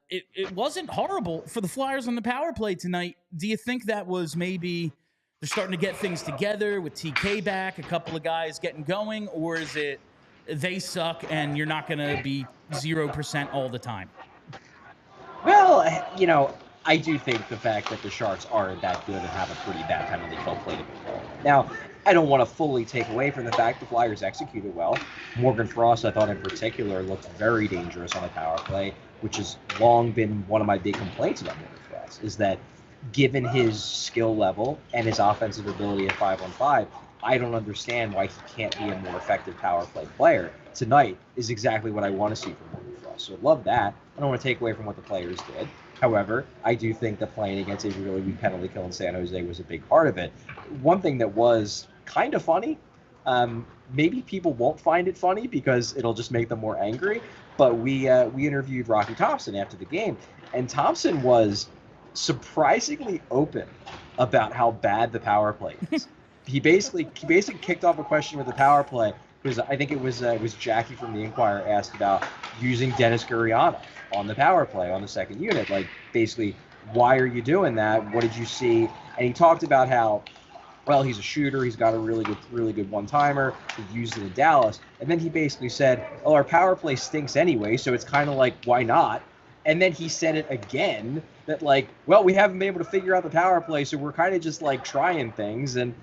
It wasn't horrible for the Flyers on the power play tonight. Do you think that was maybe they're starting to get things together with TK back, a couple of guys getting going, or is it they suck and you're not going to be 0% all the time? Well, I do think the fact that the Sharks aren't that good and have a pretty bad penalty kill played a big role. Now, I don't want to fully take away from the fact the Flyers executed well. Morgan Frost, I thought in particular, looked very dangerous on the power play, which has long been one of my big complaints about Morgan Frost, is that given his skill level and his offensive ability at 5-on-5, I don't understand why he can't be a more effective power play player. Tonight is exactly what I want to see from Morgan Frost. So I love that. I don't want to take away from what the players did. However, I do think that playing against a really weak penalty kill in San Jose was a big part of it. One thing that was kind of funny, maybe people won't find it funny because it'll just make them more angry, but we interviewed Rocky Thompson after the game, and Thompson was surprisingly open about how bad the power play is. He basically kicked off a question with the power play because I think it was Jackie from the Inquirer asked about using Dennis Gurianov on the power play on the second unit, like basically why are you doing that? What did you see? And he talked about how, well, he's a shooter. He's got a really good one-timer. He used it in Dallas. And then he basically said, oh, our power play stinks anyway, so it's kind of like, why not? And then he said it again, that like, well, we haven't been able to figure out the power play, so we're kind of just like trying things. And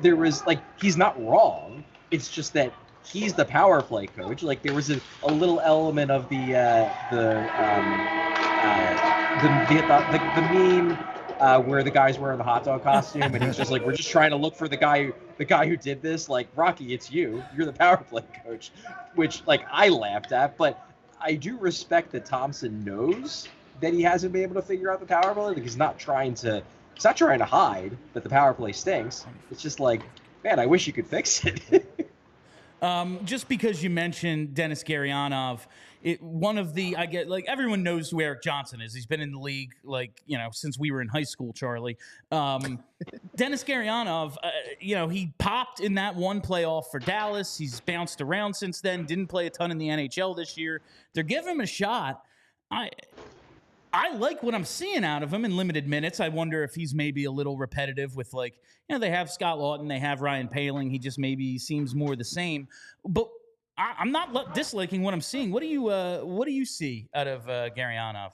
there was like, he's not wrong. It's just that he's the power play coach. Like there was a little element of the meme where the guy's wearing the hot dog costume, and he's just like, we're just trying to look for the guy who did this. Like, Rocky, it's you. You're the power play coach, which like I laughed at, but I do respect that Thompson knows that he hasn't been able to figure out the power play. Like he's not trying to hide that the power play stinks. It's just like, man, I wish you could fix it. Just because you mentioned Denis Gurianov, I get like everyone knows who Eric Johnson is. He's been in the league since we were in high school, Charlie. Denis Gurianov, he popped in that one playoff for Dallas. He's bounced around since then. Didn't play a ton in the NHL this year. They're giving him a shot. I like what I'm seeing out of him in limited minutes. I wonder if he's maybe a little repetitive with they have Scott Lawton, they have Ryan Poehling. He just maybe seems more the same. But I'm not disliking what I'm seeing. What do you see out of Gurianov?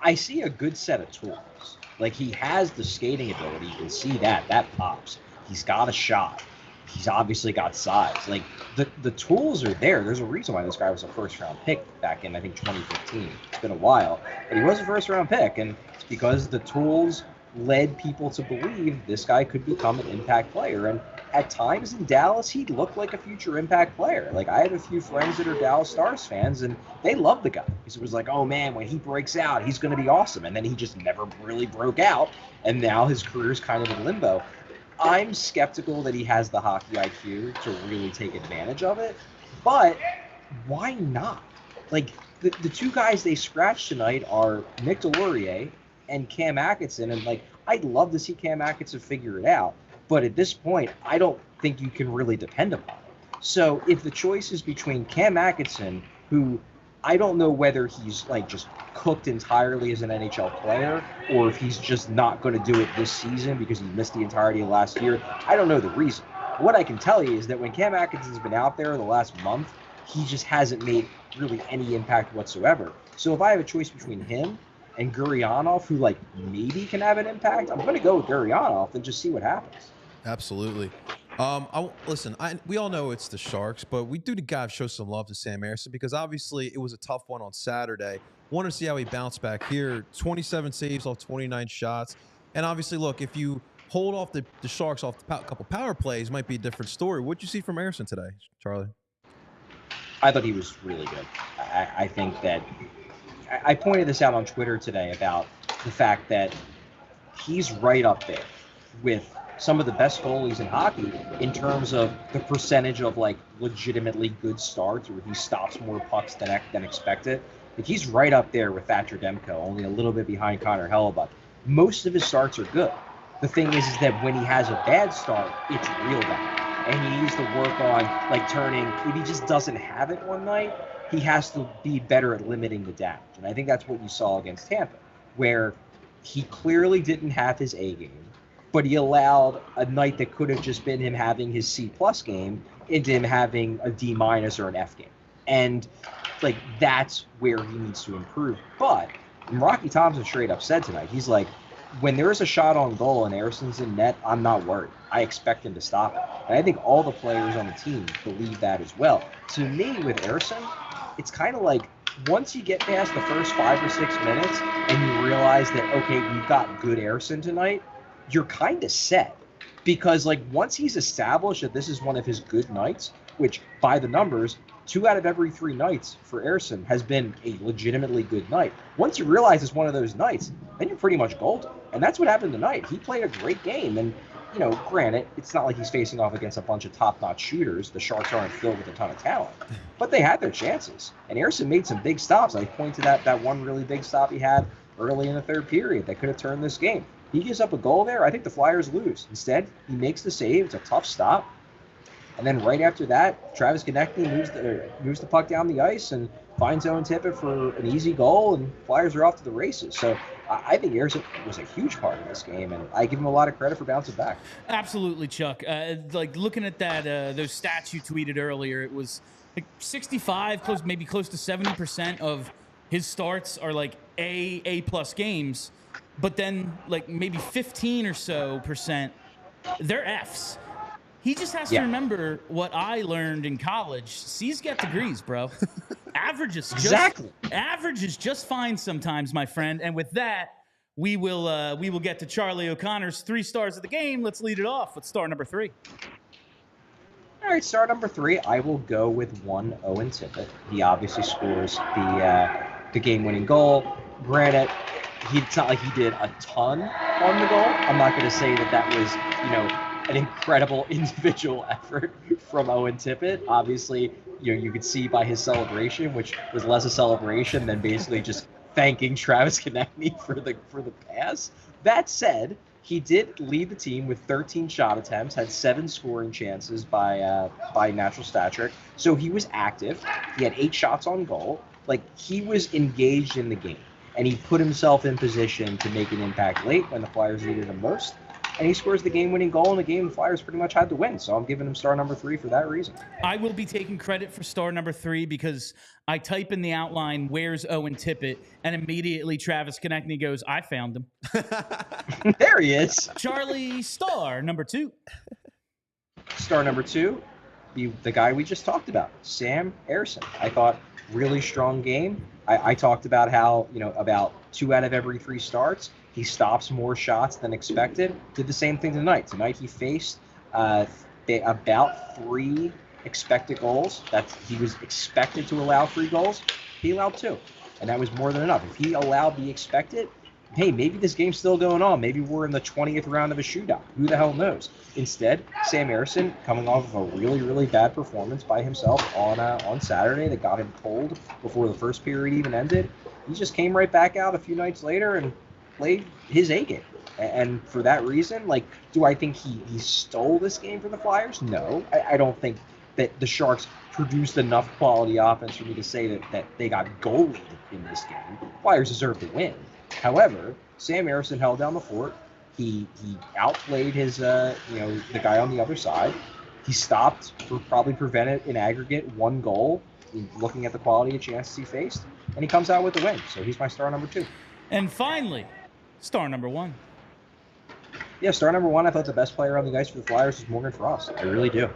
I see a good set of tools. Like he has the skating ability. You can see that pops. He's got a shot. He's obviously got size. Like the tools are there. There's a reason why this guy was a first-round pick back in, I think, 2015. It's been a while, but he was a first-round pick, and it's because the tools led people to believe this guy could become an impact player. And at times in Dallas, he looked like a future impact player. Like I have a few friends that are Dallas Stars fans, and they love the guy. It was like, oh man, when he breaks out, he's going to be awesome. And then he just never really broke out, and now his career's kind of in limbo. I'm skeptical that he has the hockey IQ to really take advantage of it, but why not? Like the two guys they scratched tonight are Nick Delorier and Cam Atkinson, and like I'd love to see Cam Atkinson figure it out, but at this point, I don't think you can really depend upon it. So if the choice is between Cam Atkinson, who I don't know whether he's like just cooked entirely as an NHL player or if he's just not going to do it this season because he missed the entirety of last year. I don't know the reason. What I can tell you is that when Cam Atkinson's been out there the last month, he just hasn't made really any impact whatsoever. So if I have a choice between him and Gurianov, who like maybe can have an impact, I'm going to go with Gurianov and just see what happens. Absolutely. Listen, we all know it's the Sharks, but we do gotta show some love to Sam Ersson because obviously it was a tough one on Saturday. Want to see how he bounced back here. 27 saves off 29 shots. And obviously, look, if you hold off the Sharks off a couple power plays, might be a different story. What'd you see from Ersson today, Charlie? I thought he was really good. I think that I pointed this out on Twitter today about the fact that he's right up there with some of the best goalies in hockey in terms of the percentage of like legitimately good starts where he stops more pucks than expected. Like he's right up there with Thatcher Demko, only a little bit behind Connor Hellebuck. Most of his starts are good. The thing is that when he has a bad start, it's real bad. And he needs to work on like turning, if he just doesn't have it one night, he has to be better at limiting the damage. And I think that's what you saw against Tampa, where he clearly didn't have his A game, but he allowed a night that could have just been him having his C+ game into him having a D- or an F game. And like that's where he needs to improve. But Rocky Thompson straight up said tonight, he's like, when there's a shot on goal and Ersson's in net, I'm not worried. I expect him to stop it. And I think all the players on the team believe that as well. To me, with Ersson, it's kind of like once you get past the first 5 or 6 minutes and you realize that, okay, we've got good Ersson tonight, you're kind of set. Because like once he's established that this is one of his good nights, which by the numbers, 2 out of every 3 nights for Ersson has been a legitimately good night. Once you realize it's one of those nights, then you're pretty much golden. And that's what happened tonight. He played a great game. And, you know, granted, it's not like he's facing off against a bunch of top-notch shooters. The Sharks aren't filled with a ton of talent. But they had their chances. And Ersson made some big stops. I point to that one really big stop he had early in the third period that could have turned this game. He gives up a goal there. I think the Flyers lose. Instead, he makes the save. It's a tough stop. And then right after that, Travis Konechny moves the puck down the ice and finds Owen Tippett for an easy goal, and Flyers are off to the races. So I think Ersson was a huge part of this game, and I give him a lot of credit for bouncing back. Absolutely, Chuck. Like looking at that, those stats you tweeted earlier, it was like 65, maybe close to 70% of his starts are like A plus games, but then like maybe 15 or so percent, they're Fs. He just has to remember what I learned in college. C's get degrees, bro. Averages just fine sometimes, my friend. And with that, we will get to Charlie O'Connor's 3 stars of the game. Let's lead it off with star number 3. All right, star number 3. I will go with one Owen Tippett. He obviously scores the game-winning goal. Granted, it's not like he did a ton on the goal. I'm not going to say that was, an incredible individual effort from Owen Tippett. Obviously, you could see by his celebration, which was less a celebration than basically just thanking Travis Konechny for the pass. That said, he did lead the team with 13 shot attempts, had 7 scoring chances by natural stat trick. So he was active. He had 8 shots on goal. Like, he was engaged in the game, and he put himself in position to make an impact late when the Flyers needed him most. And he scores the game-winning goal in a game the Flyers pretty much had to win. So I'm giving him star number 3 for that reason. I will be taking credit for star number 3 because I type in the outline, "Where's Owen Tippett?" and immediately Travis Konechny goes, "I found him." There he is. Charlie, star number 2. Star number 2, the guy we just talked about, Sam Ersson. I thought really strong game. I talked about how, about 2 out of every 3 starts, he stops more shots than expected. Did the same thing tonight. Tonight he faced about 3 expected goals. He was expected to allow 3 goals. He allowed 2, and that was more than enough. If he allowed the expected, hey, maybe this game's still going on. Maybe we're in the 20th round of a shootout. Who the hell knows? Instead, Sam Ersson, coming off of a really, really bad performance by himself on Saturday that got him pulled before the first period even ended, he just came right back out a few nights later and played his A game. And for that reason, do I think he stole this game from the Flyers? No. I don't think that the Sharks produced enough quality offense for me to say that they got goalied in this game. Flyers deserve to win. However, Sam Ersson held down the fort. He outplayed his the guy on the other side. He stopped probably prevented in aggregate 1 goal, looking at the quality of chances he faced, and he comes out with the win. So he's my star number 2. And finally, star number 1. Yeah, star number 1, I thought the best player on the ice for the Flyers was Morgan Frost. I really do.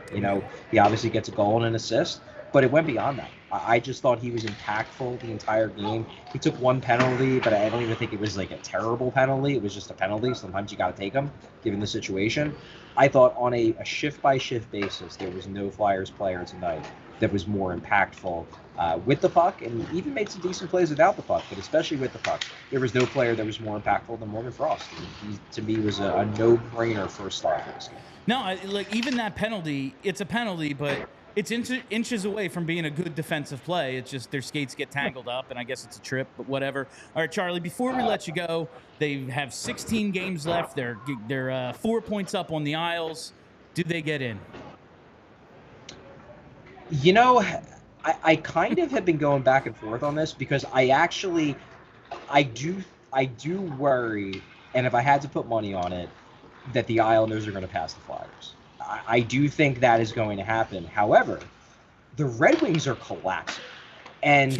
He obviously gets a goal and an assist, but it went beyond that. I just thought he was impactful the entire game. He took 1 penalty, but I don't even think it was a terrible penalty. It was just a penalty. Sometimes you got to take them, given the situation. I thought on a shift-by-shift basis, there was no Flyers player tonight that was more impactful with the puck, and even made some decent plays without the puck, but especially with the puck. There was no player that was more impactful than Morgan Frost. He to me, was a no-brainer for a star for this game. No, even that penalty, it's a penalty, but it's inches away from being a good defensive play. It's just their skates get tangled up, and I guess it's a trip, but whatever. All right, Charlie, before we let you go, they have 16 games left. They're 4 points up on the Isles. Do they get in? I kind of have been going back and forth on this because I do worry, and if I had to put money on it, that the Islanders are going to pass the Flyers. I do think that is going to happen. However, the Red Wings are collapsing, and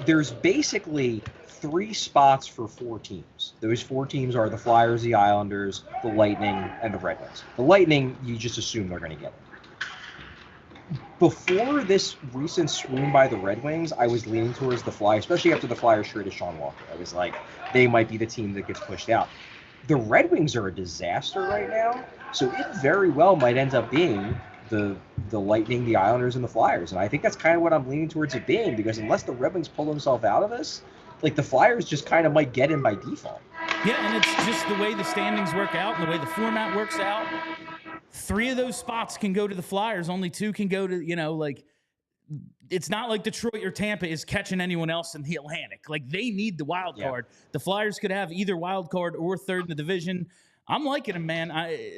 there's basically 3 spots for 4 teams. Those 4 teams are the Flyers, the Islanders, the Lightning, and the Red Wings. The Lightning, you just assume they're going to get it. Before this recent swoon by the Red Wings, I was leaning towards the Flyers, especially after the Flyers traded Sean Walker. I was like, they might be the team that gets pushed out. The Red Wings are a disaster right now, so it very well might end up being the Lightning, the Islanders, and the Flyers. And I think that's kind of what I'm leaning towards it being, because unless the Red Wings pull themselves out of this, the Flyers just kind of might get in by default. Yeah, and it's just the way the standings work out and the way the format works out. 3 of those spots can go to the Flyers. Only 2 can go to, it's not like Detroit or Tampa is catching anyone else in the Atlantic. They need the wild card. The Flyers could have either wild card or 3rd in the division. I'm liking them, man.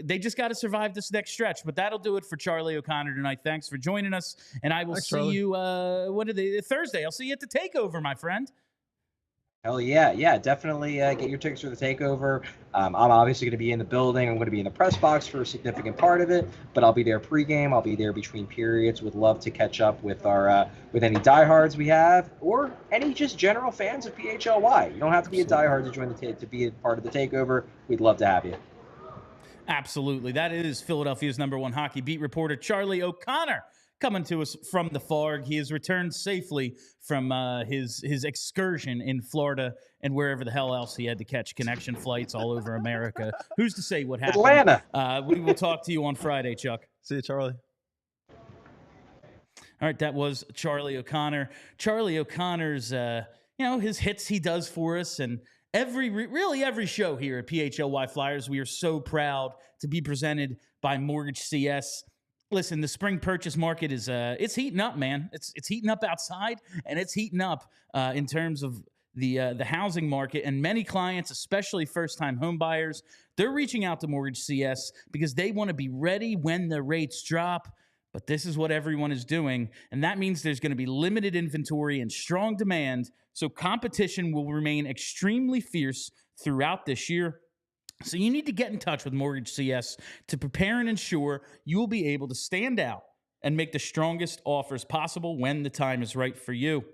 They just got to survive this next stretch. But that'll do it for Charlie O'Connor tonight. Thanks for joining us, and I will see Charlie. you. Thursday? I'll see you at the Takeover, my friend. Hell yeah, definitely get your tickets for the Takeover. I'm obviously going to be in the building. I'm going to be in the press box for a significant part of it, but I'll be there pregame. I'll be there between periods. Would love to catch up with our with any diehards we have, or any just general fans of PHLY. You don't have to be a diehard to join to be a part of the Takeover. We'd love to have you. Absolutely, that is Philadelphia's #1 hockey beat reporter, Charlie O'Connor, coming to us from the Farg. He has returned safely from his excursion in Florida and wherever the hell else he had to catch connection flights all over America. Who's to say what happened? Atlanta. We will talk to you on Friday, Chuck. See you, Charlie. All right, that was Charlie O'Connor. Charlie O'Connor's, his hits he does for us, and really every show here at PHLY Flyers, we are so proud to be presented by Mortgage CS. Listen, the spring purchase market is it's heating up, man. It's heating up outside, and it's heating up in terms of the housing market. And many clients, especially first-time home buyers, they're reaching out to Mortgage CS because they want to be ready when the rates drop. But this is what everyone is doing, and that means there's going to be limited inventory and strong demand, so competition will remain extremely fierce throughout this year. So you need to get in touch with Mortgage CS to prepare and ensure you will be able to stand out and make the strongest offers possible when the time is right for you.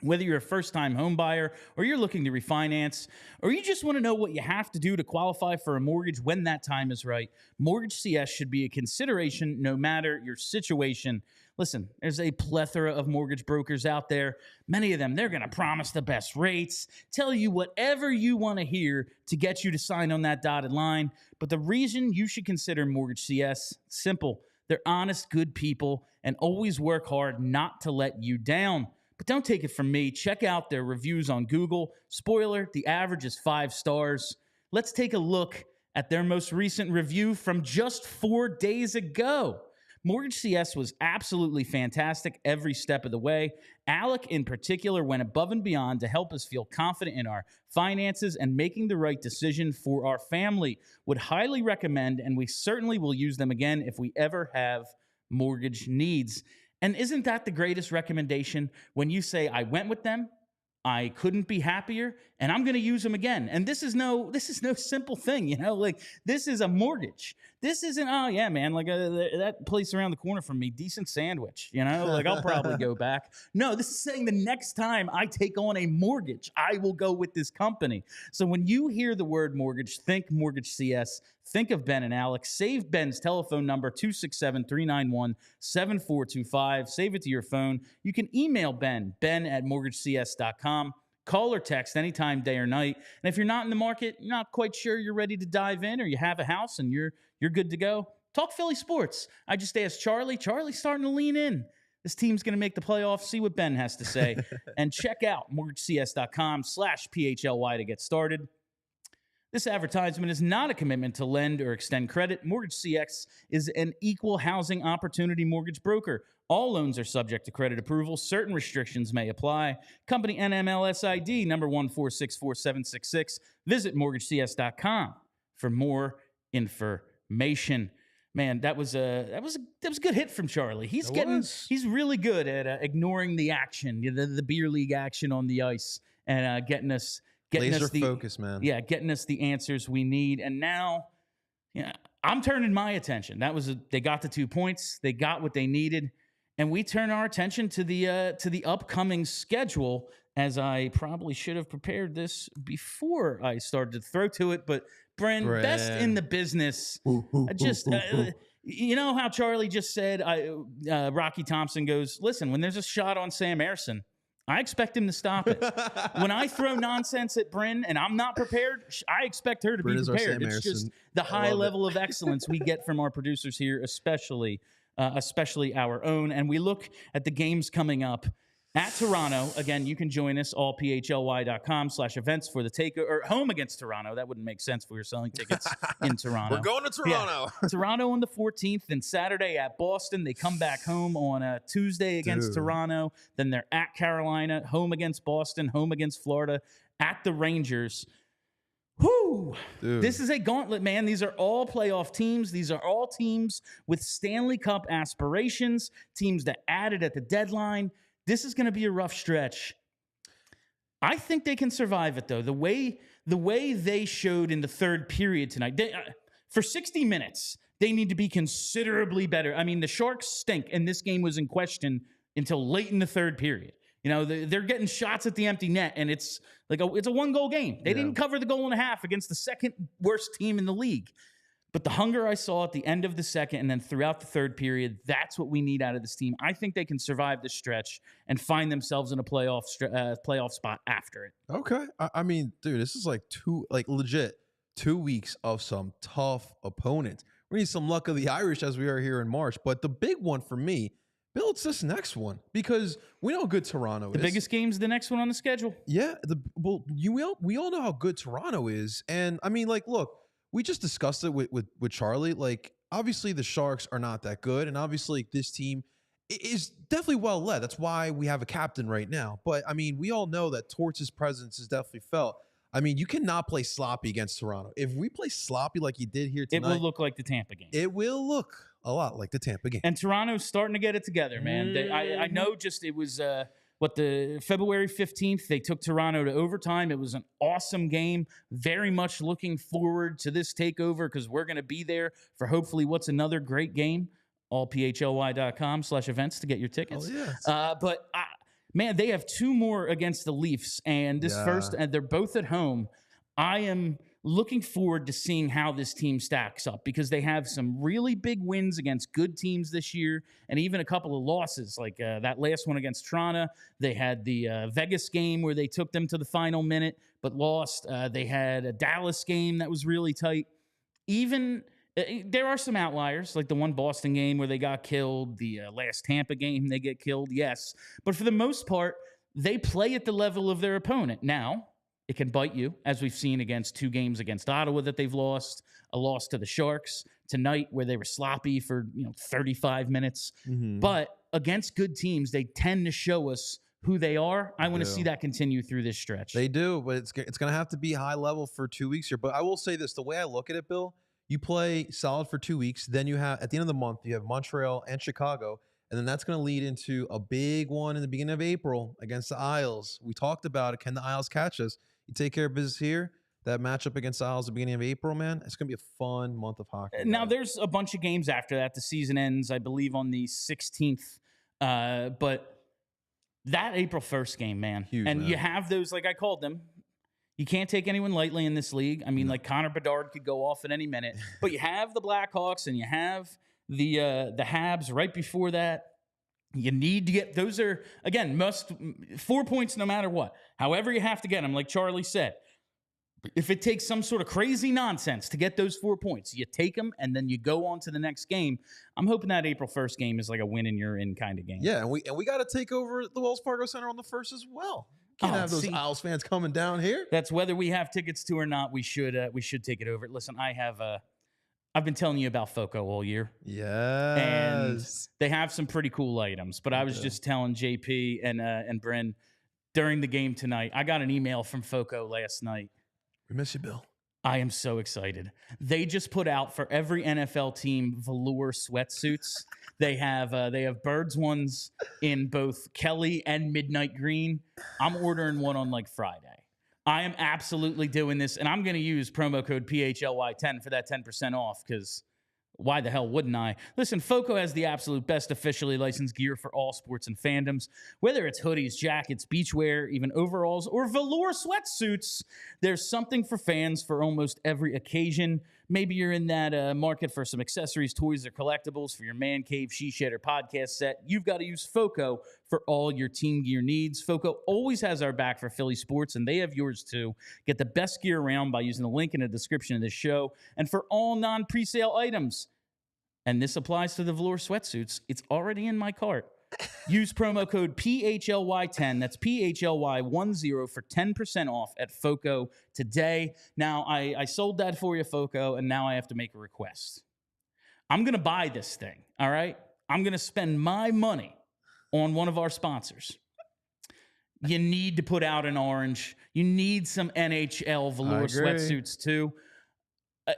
Whether you're a first-time home buyer or you're looking to refinance or you just want to know what you have to do to qualify for a mortgage when that time is right, Mortgage CS should be a consideration no matter your situation. Listen, there's a plethora of mortgage brokers out there. Many of them, they're going to promise the best rates, tell you whatever you want to hear to get you to sign on that dotted line. But the reason you should consider Mortgage CS, simple. They're honest, good people and always work hard not to let you down. But don't take it from me. Check out their reviews on Google. Spoiler, the average is 5 stars. Let's take a look at their most recent review from just 4 days ago. Mortgage CS was absolutely fantastic every step of the way. Alec, in particular, went above and beyond to help us feel confident in our finances and making the right decision for our family. Would highly recommend, and we certainly will use them again if we ever have mortgage needs. And isn't that the greatest recommendation when you say, I went with them, I couldn't be happier, and I'm going to use them again? And this is no simple thing, like this is a mortgage. This isn't, oh yeah, man, like that place around the corner from me, decent sandwich, like I'll probably go back. No, this is saying the next time I take on a mortgage, I will go with this company. So when you hear the word mortgage, think Mortgage CS. Think of Ben and Alex. Save Ben's telephone number, 267-391-7425. Save it to your phone. You can email Ben at mortgagecs.com. Call or text anytime, day or night. And if you're not in the market, you're not quite sure you're ready to dive in, or you have a house and you're good to go, talk PHLY Sports. I just asked Charlie. Charlie's starting to lean in. This team's going to make the playoffs. See what Ben has to say. And check out mortgagecs.com/PHLY to get started. This advertisement is not a commitment to lend or extend credit. Mortgage CX is an equal housing opportunity mortgage broker. All loans are subject to credit approval. Certain restrictions may apply. Company NMLS-ID number 1464766. Visit mortgagecs.com for more information. Man, that was a good hit from Charlie. He's really good at ignoring the action, the beer league action on the ice, and getting us focus, man. Yeah, getting us the answers we need. And now, I'm turning my attention. They got the 2 points. They got what they needed, and we turn our attention to the upcoming schedule. As I probably should have prepared this before I started to throw to it, but Bren, best in the business. You know how Charlie just said, Rocky Thompson goes, listen, when there's a shot on Sam Ersson, I expect him to stop it. When I throw nonsense at Bryn and I'm not prepared, I expect her to be prepared. It's just the high level of excellence we get from our producers here, especially our own. And we look at the games coming up at Toronto. Again, you can join us, allphly.com/events for the takeover, or home against Toronto. That wouldn't make sense if we were selling tickets in Toronto. We're going to Toronto. Yeah. Toronto on the 14th, and Saturday at Boston. They come back home on a Tuesday against Toronto. Then they're at Carolina, home against Boston, home against Florida, at the Rangers. Whew. Dude. This is a gauntlet, man. These are all playoff teams. These are all teams with Stanley Cup aspirations, teams that added at the deadline. This is going to be a rough stretch. I think they can survive it, though. The way they showed in the third period tonight, for 60 minutes, they need to be considerably better. I mean, the Sharks stink, and this game was in question until late in the third period. You know, they're getting shots at the empty net, and it's like it's a one-goal game. They didn't cover the goal and a half against the second worst team in the league. But the hunger I saw at the end of the second and then throughout the third period, that's what we need out of this team. I think they can survive this stretch and find themselves in a playoff spot after it. Okay. I mean, dude, this is legit 2 weeks of some tough opponents. We need some luck of the Irish as we are here in March. But the big one for me, Bill, it's this next one because we know how good Toronto is. The biggest game's the next one on the schedule. Yeah. We all know how good Toronto is. And I mean, like, look, we just discussed it with Charlie. Like, obviously the Sharks are not that good. And obviously this team is definitely well led. That's why we have a captain right now. But I mean, we all know that Torts' presence is definitely felt. I mean, you cannot play sloppy against Toronto. If we play sloppy like you did here tonight, it will look like the Tampa game. It will look a lot like the Tampa game. And Toronto's starting to get it together, man. I know it was, the February 15th, they took Toronto to overtime. It was an awesome game. Very much looking forward to this takeover because we're going to be there for hopefully what's another great game. allphly.com/events to get your tickets. Oh, yeah. Man, they have two more against the Leafs, and and they're both at home. I am looking forward to seeing how this team stacks up because they have some really big wins against good teams this year and even a couple of losses, like that last one against Toronto. They had the Vegas game where they took them to the final minute but lost. They had a Dallas game that was really tight. There are some outliers, like the one Boston game where they got killed, the last Tampa game they get killed, yes. But for the most part, they play at the level of their opponent. Now, it can bite you, as we've seen against 2 games against Ottawa that they've lost, a loss to the Sharks tonight where they were sloppy for 35 minutes. Mm-hmm. But against good teams, they tend to show us who they are. I want to see that continue through this stretch. They do, but it's going to have to be high level for 2 weeks here. But I will say this, the way I look at it, Bill, you play solid for 2 weeks. Then you have, at the end of the month, you have Montreal and Chicago. And then that's going to lead into a big one in the beginning of April against the Isles. We talked about it. Can the Isles catch us? You take care of business here. That matchup against the Isles at the beginning of April, man, it's going to be a fun month of hockey. Now, there's a bunch of games after that. The season ends, I believe, on the 16th. But that April 1st game, man. Huge, and man. You have those, like I called them. You can't take anyone lightly in this league. I mean, like Connor Bedard could go off at any minute. But you have the Blackhawks and you have the Habs right before that. You need to get – those are, again, 4 points no matter what. However you have to get them, like Charlie said. If it takes some sort of crazy nonsense to get those 4 points, you take them and then you go on to the next game. I'm hoping that April 1st game is like a win and you're in kind of game. Yeah, and we got to take over the Wells Fargo Center on the 1st as well. Can't have those Isles fans coming down here. That's whether we have tickets to or not. We should take it over. Listen, I've been telling you about FOCO all year. Yes. And they have some pretty cool items. But I was just telling JP and Bryn during the game tonight, I got an email from FOCO last night. We miss you, Bill. I am so excited. They just put out for every NFL team velour sweatsuits. They have Birds ones in both Kelly and Midnight Green. I'm ordering one on like Friday. I am absolutely doing this, and I'm going to use promo code PHLY10 for that 10% off because why the hell wouldn't I? Listen, FOCO has the absolute best officially licensed gear for all sports and fandoms. Whether it's hoodies, jackets, beachwear, even overalls, or velour sweatsuits, there's something for fans for almost every occasion. Maybe you're in that market for some accessories, toys, or collectibles for your man cave, she shed, or podcast set. You've got to use FOCO for all your team gear needs. FOCO always has our back for Philly sports, and they have yours too. Get the best gear around by using the link in the description of this show. And for all non-presale items, and this applies to the velour sweatsuits, it's already in my cart. Use promo code PHLY10, that's PHLY10 for 10% off at FOCO today. Now, I sold that for you, FOCO, and now I have to make a request. I'm going to buy this thing, all right? I'm going to spend my money on one of our sponsors. You need to put out an orange. You need some NHL velour sweatsuits too.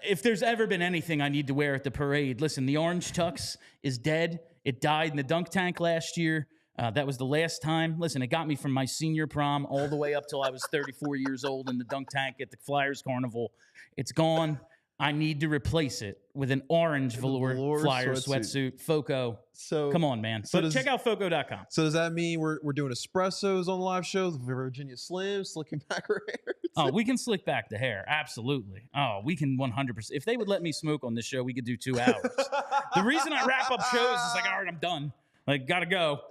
If there's ever been anything I need to wear at the parade, listen, the orange tux is dead. It died in the dunk tank last year. That was the last time. Listen, it got me from my senior prom all the way up till I was 34 years old in the dunk tank at the Flyers Carnival. It's gone. I need to replace it with an orange velour Flyers sweatsuit. Foco. So come on, man. So check out Foco.com. So does that mean we're doing espressos on live shows? Virginia Slim, slicking back her hair? Oh, we can slick back the hair. Absolutely. Oh, we can 100%. If they would let me smoke on this show, we could do 2 hours. The reason I wrap up shows is like, all right, I'm done. Like, gotta go.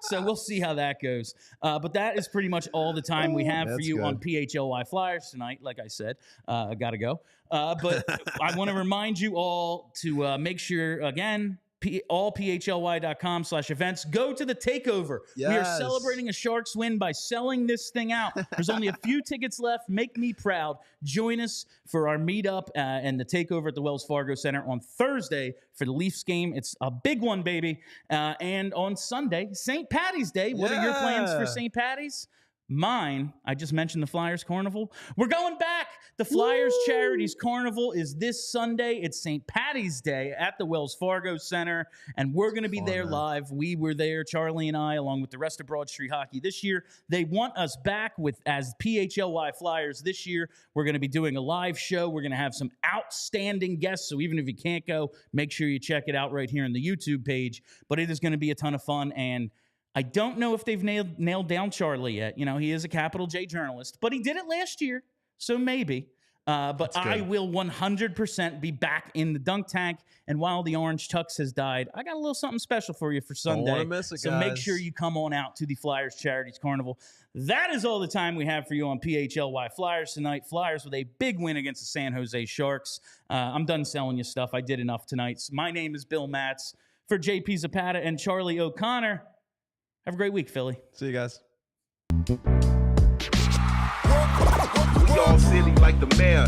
So we'll see how that goes. But that is pretty much all the time we have for you on PHLY Flyers tonight. Like I said, I gotta go. But I want to remind you all to make sure, again, allphly.com/events. Go to the takeover. Yes. We are celebrating a Sharks win by selling this thing out. There's only a few tickets left. Make me proud. Join us for our meetup and the takeover at the Wells Fargo Center on Thursday for the Leafs game. It's a big one, baby. And on Sunday, St. Patty's Day. What are your plans for St. Patty's? Mine, I just mentioned the Flyers Carnival. We're going back. The Flyers Charities Carnival is this Sunday. It's St. Patty's Day at the Wells Fargo Center, and we're going to be there live. We were there, Charlie and I, along with the rest of Broad Street Hockey this year. They want us back as PHLY Flyers this year. We're going to be doing a live show. We're going to have some outstanding guests, so even if you can't go, make sure you check it out right here on the YouTube page. But it is going to be a ton of fun, and I don't know if they've nailed down Charlie yet. You know, he is a capital J journalist, but he did it last year, so maybe. But I will 100% be back in the dunk tank. And while the orange tux has died, I got a little something special for you for Sunday. Don't want to miss it, so guys. Make sure you come on out to the Flyers Charities Carnival. That is all the time we have for you on PHLY Flyers tonight. Flyers with a big win against the San Jose Sharks. I'm done selling you stuff. I did enough tonight. My name is Bill Matz. For JP Zapata and Charlie O'Connor, have a great week, Philly. See you guys. We all silly like the mayor.